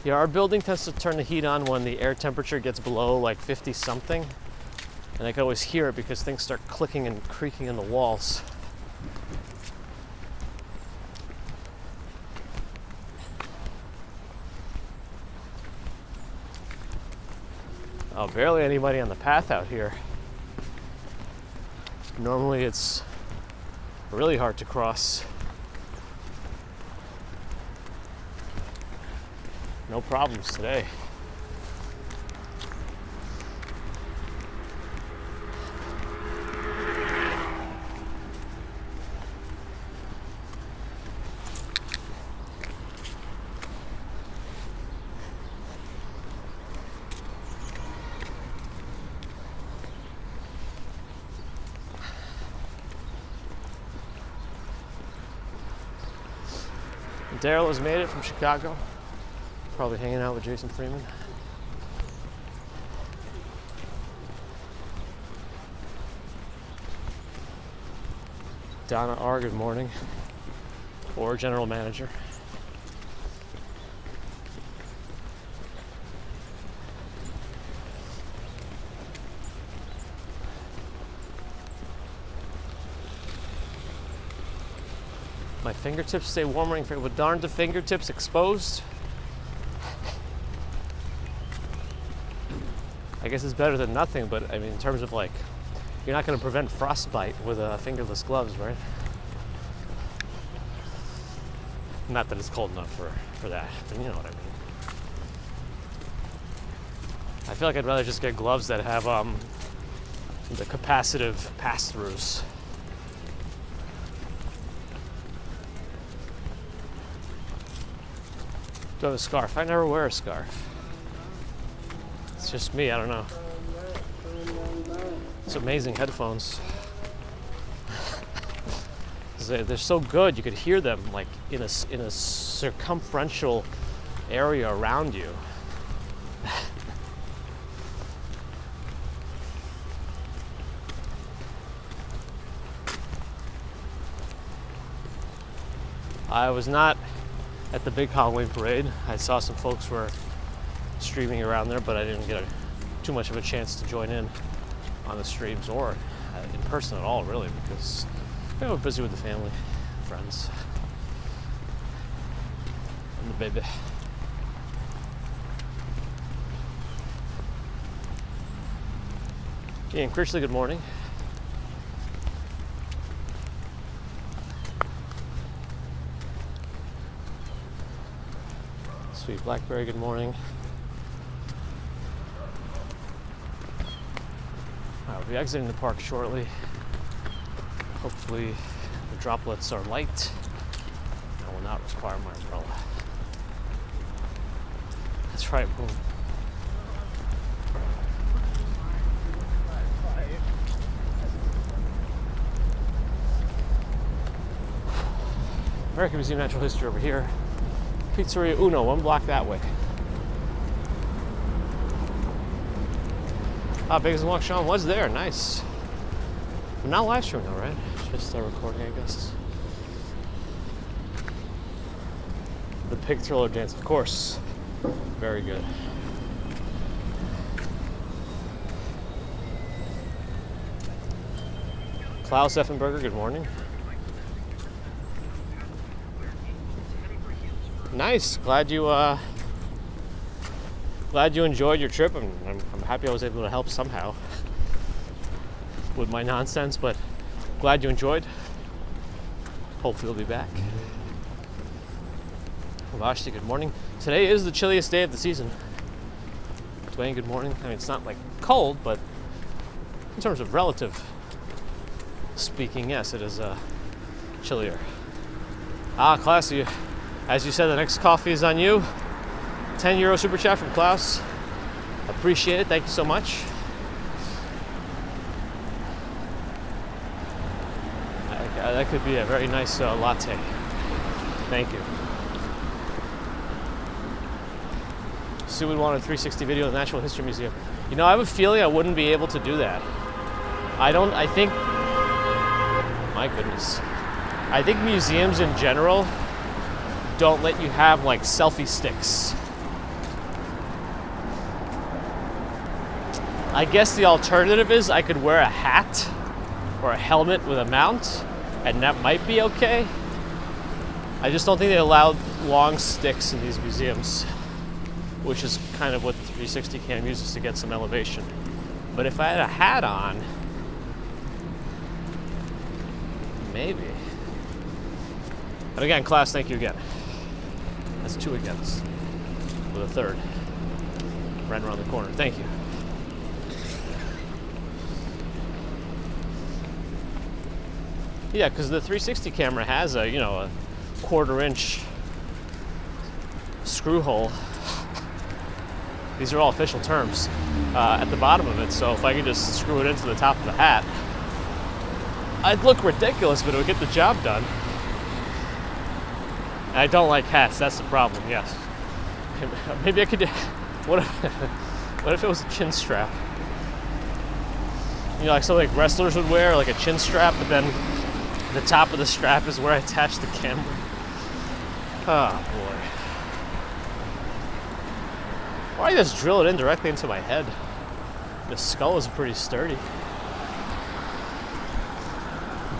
Yeah, our building tends to turn the heat on when the air temperature gets below like 50 something. And I can always hear it because things start clicking and creaking in the walls. Oh, barely anybody on the path out here. Normally it's really hard to cross. No problems today. Daryl has made it from Chicago. Probably hanging out with Jason Freeman. Donna R, good morning. Or general manager. My fingertips stay warm with darn the fingertips exposed. I guess it's better than nothing, but I mean, in terms of like, you're not going to prevent frostbite with fingerless gloves, right? Not that it's cold enough for that, but you know what I mean. I feel like I'd rather just get gloves that have the capacitive pass-throughs. Do I have a scarf? I never wear a scarf. It's just me, I don't know. It's amazing headphones. They're so good, you could hear them like in a circumferential area around you. I was not at the big Halloween parade. I saw some folks were streaming around there, but I didn't get too much of a chance to join in on the streams or in person at all, really, because we were busy with the family, friends, and the baby. Ian Critchley, good morning. Sweet Blackberry, good morning. I'll be exiting the park shortly. Hopefully the droplets are light. I will not require my umbrella. That's right, boom. American Museum of Natural History over here. Pizzeria Uno, 1 block that way. Biggest Walk Sean was there, nice. We're not live streaming though, right? Just a recording, I guess. The pig thriller dance, of course. Very good. Klaus Effenberger, good morning. Nice. Glad you enjoyed your trip. I'm happy I was able to help somehow with my nonsense, but glad you enjoyed. Hopefully you'll be back. Vashti, good morning. Today is the chilliest day of the season. Dwayne, good morning. I mean, it's not like cold, but In terms of relative speaking, yes, it is chillier. Klaus, as you said, the next coffee is on you. €10 super chat from Klaus. Appreciate it. Thank you so much. That could be a very nice latte. Thank you. Sue would want a 360 video of the Natural History Museum. You know, I have a feeling I wouldn't be able to do that. I think, my goodness. I think museums in general don't let you have like selfie sticks. I guess the alternative is I could wear a hat or a helmet with a mount, and that might be okay. I just don't think they allow long sticks in these museums, which is kind of what the 360 cam uses to get some elevation. But if I had a hat on, maybe. But again, class, thank you again. That's 2 agains, with a third right around the corner. Thank you. Yeah, because the 360 camera has a, you know, a 1/4 inch screw hole. These are all official terms at the bottom of it. So if I could just screw it into the top of the hat, I'd look ridiculous, but it would get the job done. And I don't like hats. That's the problem. Yes. Maybe I could do. What if it was a chin strap? You know, like something like wrestlers would wear, like a chin strap, but then the top of the strap is where I attach the camera. Oh boy. Why don't you just drill it in directly into my head? The skull is pretty sturdy.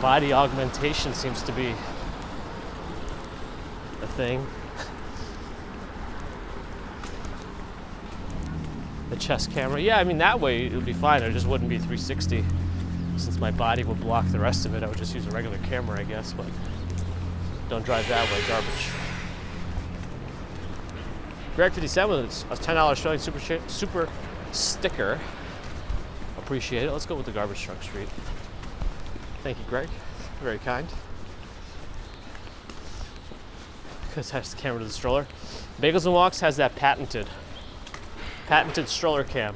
Body augmentation seems to be a thing. The chest camera, yeah, I mean that way it would be fine. It just wouldn't be 360. Since my body would block the rest of it, I would just use a regular camera, I guess, but don't drive that way, garbage. Greg57 with a $10 showing super sticker. Appreciate it. Let's go with the garbage truck street. Thank you, Greg. Very kind. Attach the camera to the stroller. Bagels and Walks has that patented stroller cam.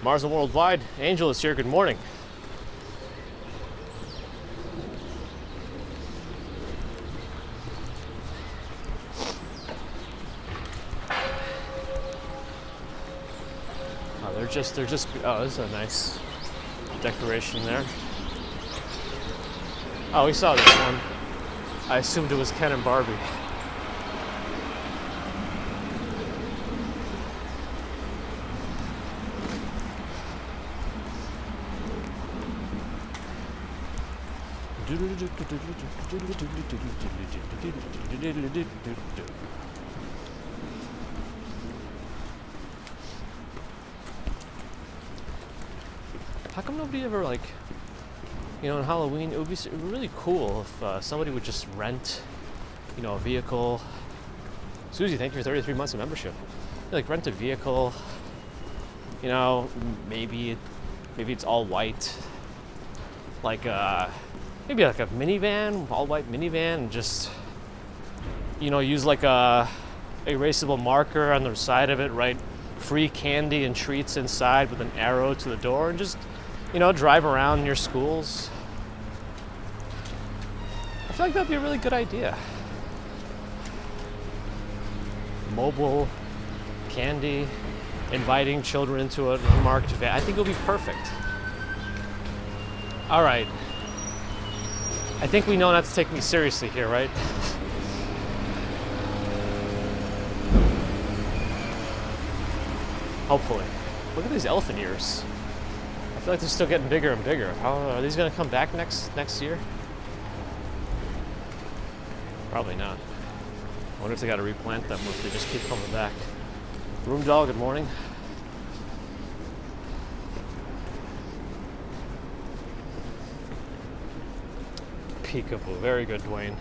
Mars and Worldwide, Angel is here. Good morning. Oh, they're just. Oh, this is a nice decoration there. Oh, we saw this one. I assumed it was Ken and Barbie. How come nobody ever, like, you know, on Halloween, it would be really cool if somebody would just rent, you know, a vehicle. Susie, thank you for 33 months of membership. Like, rent a vehicle, you know, maybe it's all white, like maybe like a minivan, all white minivan, and just, you know, use like a erasable marker on the side of it, write free candy and treats inside with an arrow to the door, and just, you know, drive around your schools. I feel like that'd be a really good idea. Mobile candy, inviting children into a marked van. I think it would be perfect. All right. I think we know not to take me seriously here, right? Hopefully. Look at these elephant ears. I feel like they're still getting bigger and bigger. How are these going to come back next year? Probably not. I wonder if they got to replant them or if they just keep coming back. Room Doll, good morning. Peekaboo, very good, Dwayne.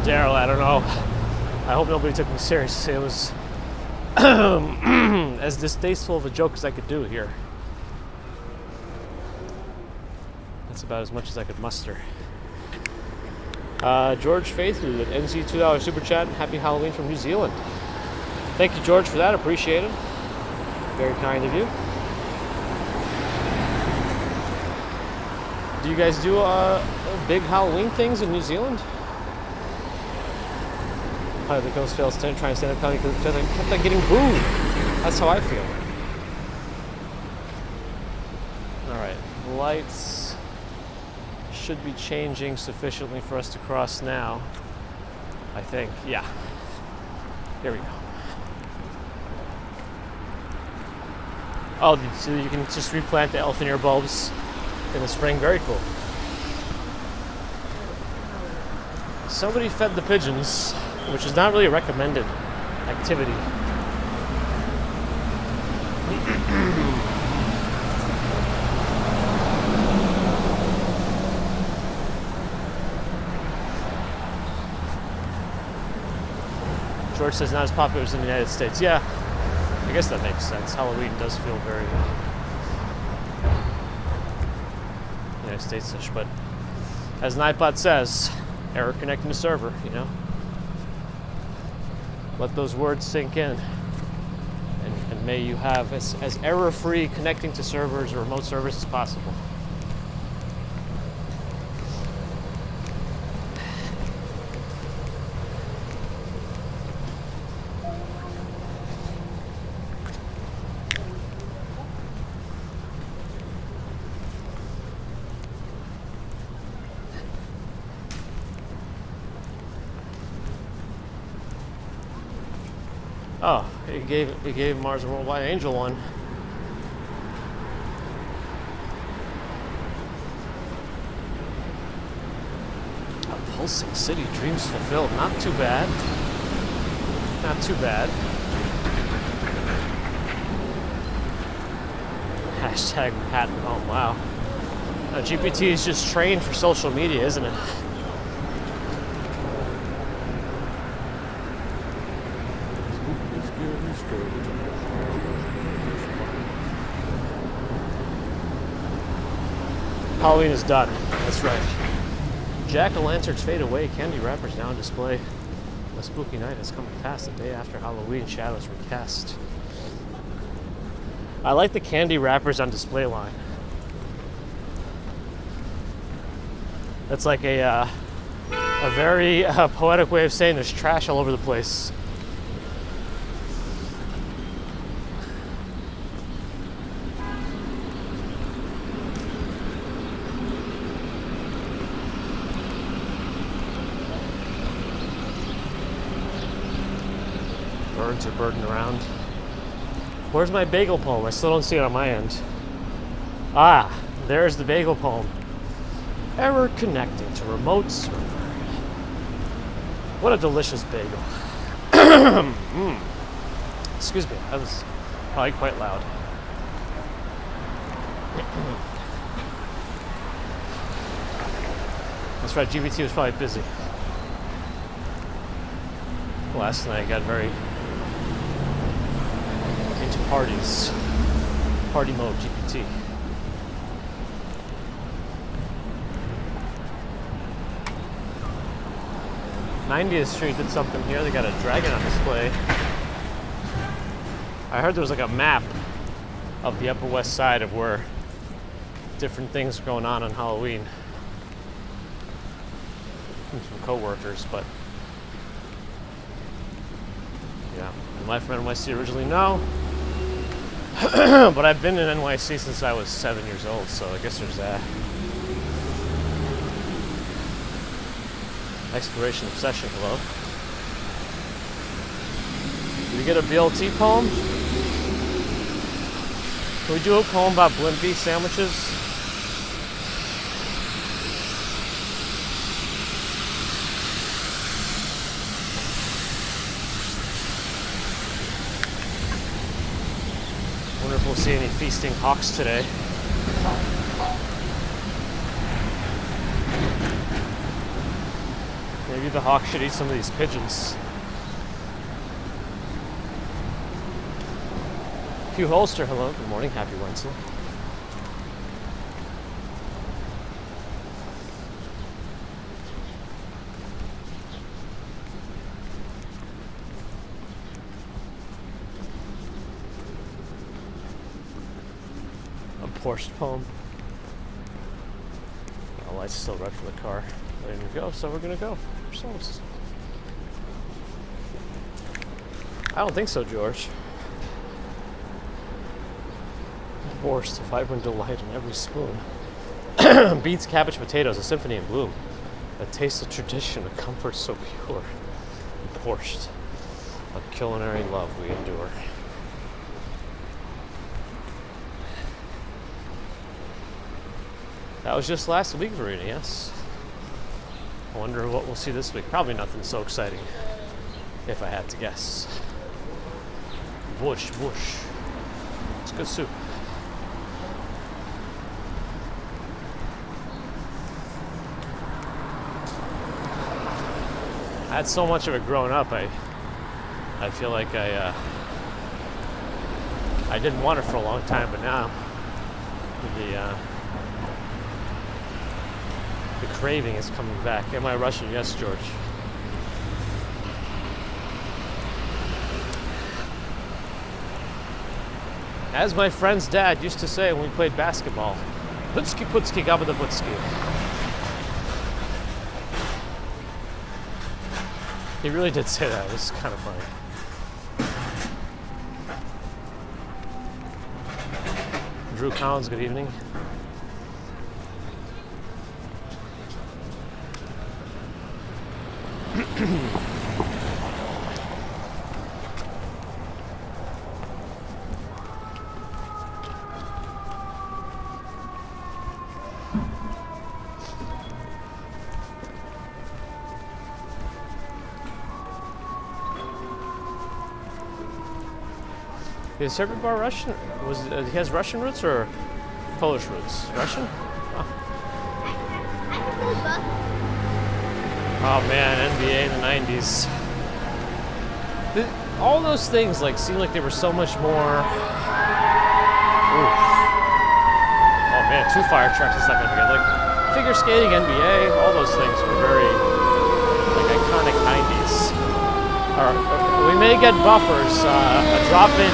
Daryl, I don't know. I hope nobody took me seriously. It was as distasteful of a joke as I could do here. That's about as much as I could muster. George Faith with an NC $2 super chat. Happy Halloween from New Zealand. Thank you, George, for that. Appreciate it. Very kind of you. Do you guys do big Halloween things in New Zealand? The ghost fails to try and stand up comedy because they kept on getting booed. That's how I feel. Alright, lights should be changing sufficiently for us to cross now. I think, yeah. Here we go. Oh, so you can just replant the elfin ear bulbs in the spring. Very cool. Somebody fed the pigeons, which is not really a recommended activity. George says not as popular as in the United States. Yeah, I guess that makes sense. Halloween does feel very United States-ish, but as Nightbot says, error connecting to server, you know? Let those words sink in. And may you have as error-free connecting to servers or remote servers as possible. Oh, it gave Mars a Worldwide Angel one. A pulsing city, dreams fulfilled. Not too bad. Not too bad. Hashtag Manhattan. Oh wow. GPT is just trained for social media, isn't it? Halloween is done. That's right. Jack-o'-lanterns fade away. Candy wrappers now on display. A spooky night has come to pass. The day after Halloween, shadows recast. I like the candy wrappers on display line. That's like a very poetic way of saying there's trash all over the place. Birds are birding around. Where's my bagel poem? I still don't see it on my end. Ah, there's the bagel poem. Error connecting to remote server. What a delicious bagel. Excuse me, that was probably quite loud. That's right, GBT was probably busy. Last night I got very into parties. Party mode, GPT. '90th Street did something here. They got a dragon on display. I heard there was like a map of the Upper West Side of where different things are going on Halloween. From some co-workers, but yeah, am I from NYC originally? No. But I've been in NYC since I was 7 years old, so I guess there's that. Exploration obsession, hello. Did we get a BLT poem? Can we do a poem about Blimpie sandwiches? Wonder if we'll see any feasting hawks today. Maybe the hawk should eat some of these pigeons. Hugh Holster, hello, good morning, happy Wednesday. A Porsche poem. The light's still red for the car. Ready to go, so we're gonna go ourselves. I don't think so, George. Divorced, a vibrant delight in every spoon. Beets, cabbage, potatoes, a symphony in bloom. A taste of tradition, a comfort so pure. Borscht, a culinary love we endure. That was just last week, Verena, yes? I wonder what we'll see this week. Probably nothing so exciting, if I had to guess. Bush. It's good soup. I had so much of it growing up. I feel like I didn't want it for a long time, but now the craving is coming back. Am I Russian? Yes, George. As my friend's dad used to say when we played basketball, Putsky, Putsky, Gabba Putsky. He really did say that. It was kind of funny. Drew Collins, good evening. Is Serpent Bar Russian? He has Russian roots or Polish roots? Russian? Oh man, NBA in the 90s. All those things seemed like they were so much more. Oof. Oh man, 2 fire trucks and stuff. Figure skating, NBA, all those things were very iconic 90s. We may get buffers, a drop-in.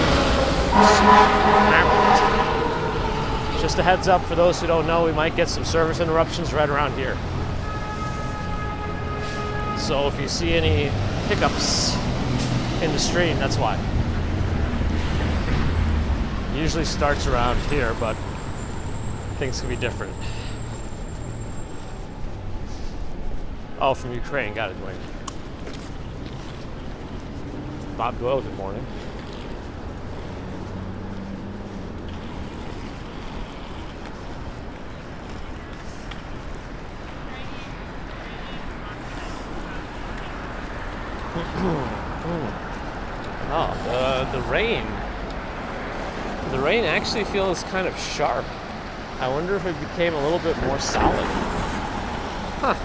Just a heads up for those who don't know, we might get some service interruptions right around here. So if you see any hiccups in the stream, that's why. Usually starts around here, but things can be different. Oh, from Ukraine, got it, Dwayne. Bob Doyle, good morning. Oh, the rain. The rain actually feels kind of sharp. I wonder if it became a little bit more solid. Huh.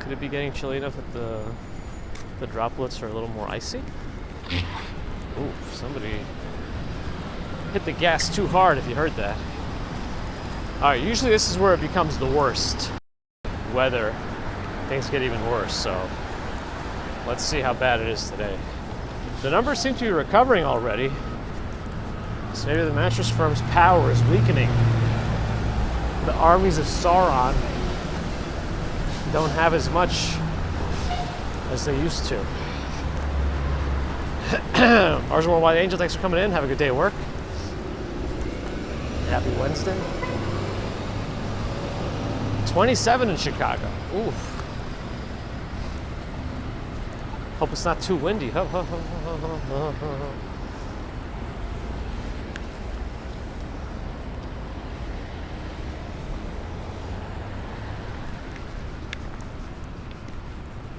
Could it be getting chilly enough that the droplets are a little more icy? Ooh, somebody hit the gas too hard if you heard that. Alright, usually this is where it becomes the worst. Weather, things get even worse, so let's see how bad it is today. The numbers seem to be recovering already, so maybe the mattress firm's power is weakening. The armies of Sauron don't have as much as they used to. Ours More White Angel, thanks for coming in. Have a good day at work. Happy Wednesday. 27 in Chicago. Oof. Hope it's not too windy.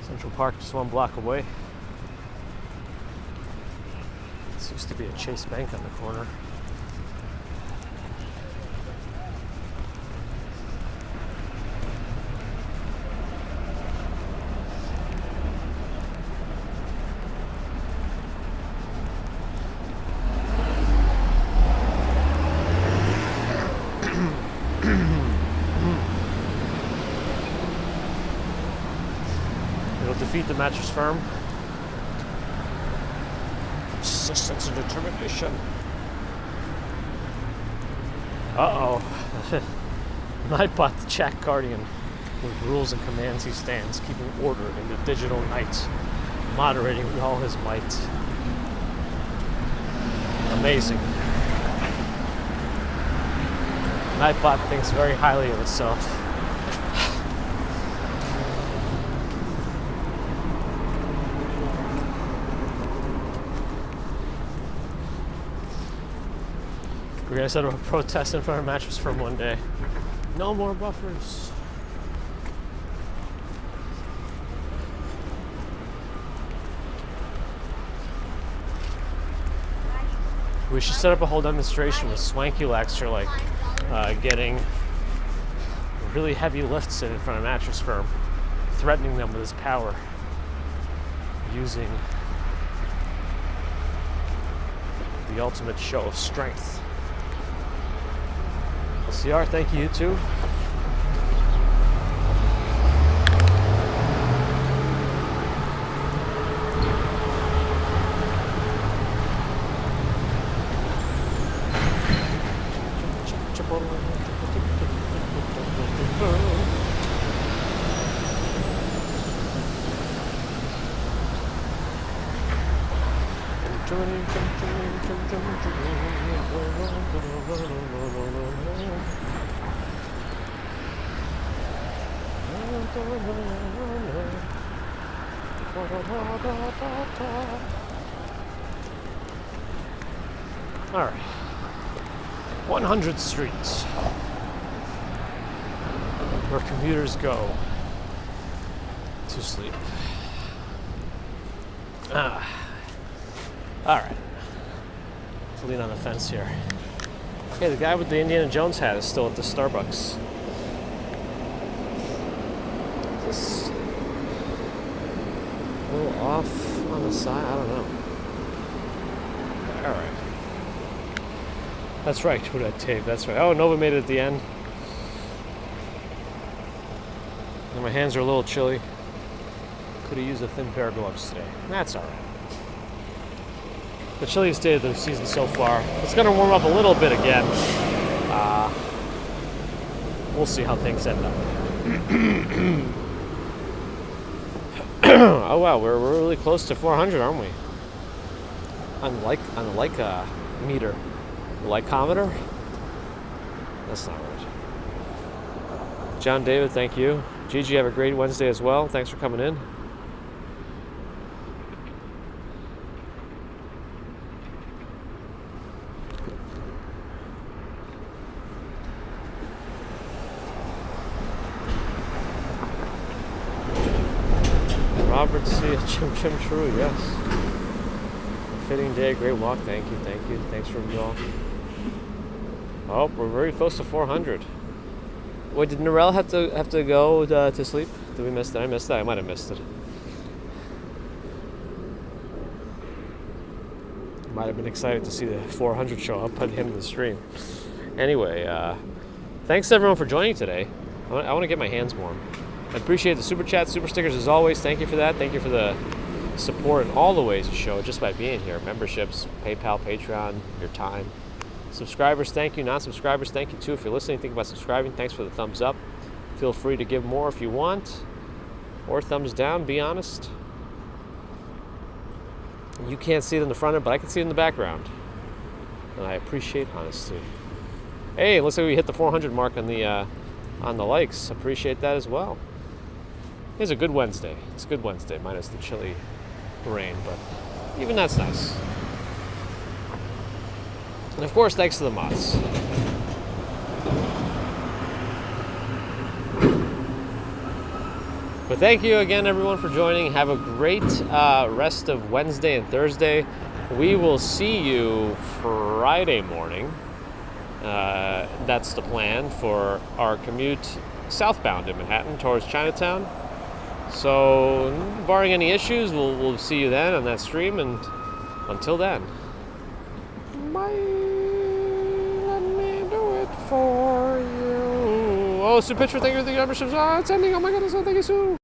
Central Park just 1 block away. This used to be a Chase Bank on the corner. defeat the mattress firm. Persistence and determination. Uh-oh. Night bought the Jack Guardian. With rules and commands he stands, keeping order in the digital night, moderating with all his might. Amazing. Nightbot thinks very highly of itself. We're gonna set up a protest in front of Mattress Firm one day. No more buffers. We should set up a whole demonstration with Swanky Laxter, like getting really heavy lifts in front of Mattress Firm, threatening them with his power, using the ultimate show of strength. LCR, thank you, you too. All right, 100th Street, where commuters go to sleep. All right, let's lean on the fence here. Okay, the guy with the Indiana Jones hat is still at the Starbucks. Is this a little off on the side? I don't know. All right. That's right, who did I tape? That's right. Oh, Nova made it at the end. And my hands are a little chilly. Could have used a thin pair of gloves today. That's all right. The chilliest day of the season so far. It's going to warm up a little bit again. We'll see how things end up. Oh wow, we're really close to 400, aren't we? On the Leica meter. The Lycometer? That's not right. John David, thank you. Gigi, have a great Wednesday as well. Thanks for coming in. Robert C. Chim True, yes. Fitting day, great walk. Thank you. Thanks from you all. Oh, we're very close to 400. Wait, did Narelle have to go to sleep? Did we miss that? I missed that. I might have missed it. Might have been excited to see the 400 show up at the end of the stream. Anyway, thanks everyone for joining today. I want to get my hands warm. I appreciate the super chats, super stickers as always. Thank you for that. Thank you for the support in all the ways you show just by being here. Memberships, PayPal, Patreon, your time. Subscribers, thank you. Non-subscribers, thank you too. If you're listening, think about subscribing. Thanks for the thumbs up. Feel free to give more if you want. Or thumbs down, be honest. You can't see it in the front end, but I can see it in the background. And I appreciate honesty. Hey, it looks like we hit the 400 mark on the likes. Appreciate that as well. It's a good Wednesday. It's a good Wednesday, minus the chilly rain, but even that's nice. And of course, thanks to the mods. But thank you again, everyone, for joining. Have a great rest of Wednesday and Thursday. We will see you Friday morning. That's the plan for our commute southbound in Manhattan towards Chinatown. So, barring any issues, we'll see you then on that stream. And until then, bye. Let me do it for you. Oh, Sue Pitcher, thank you for the memberships. Oh, it's ending. Oh my goodness, thank you, Sue.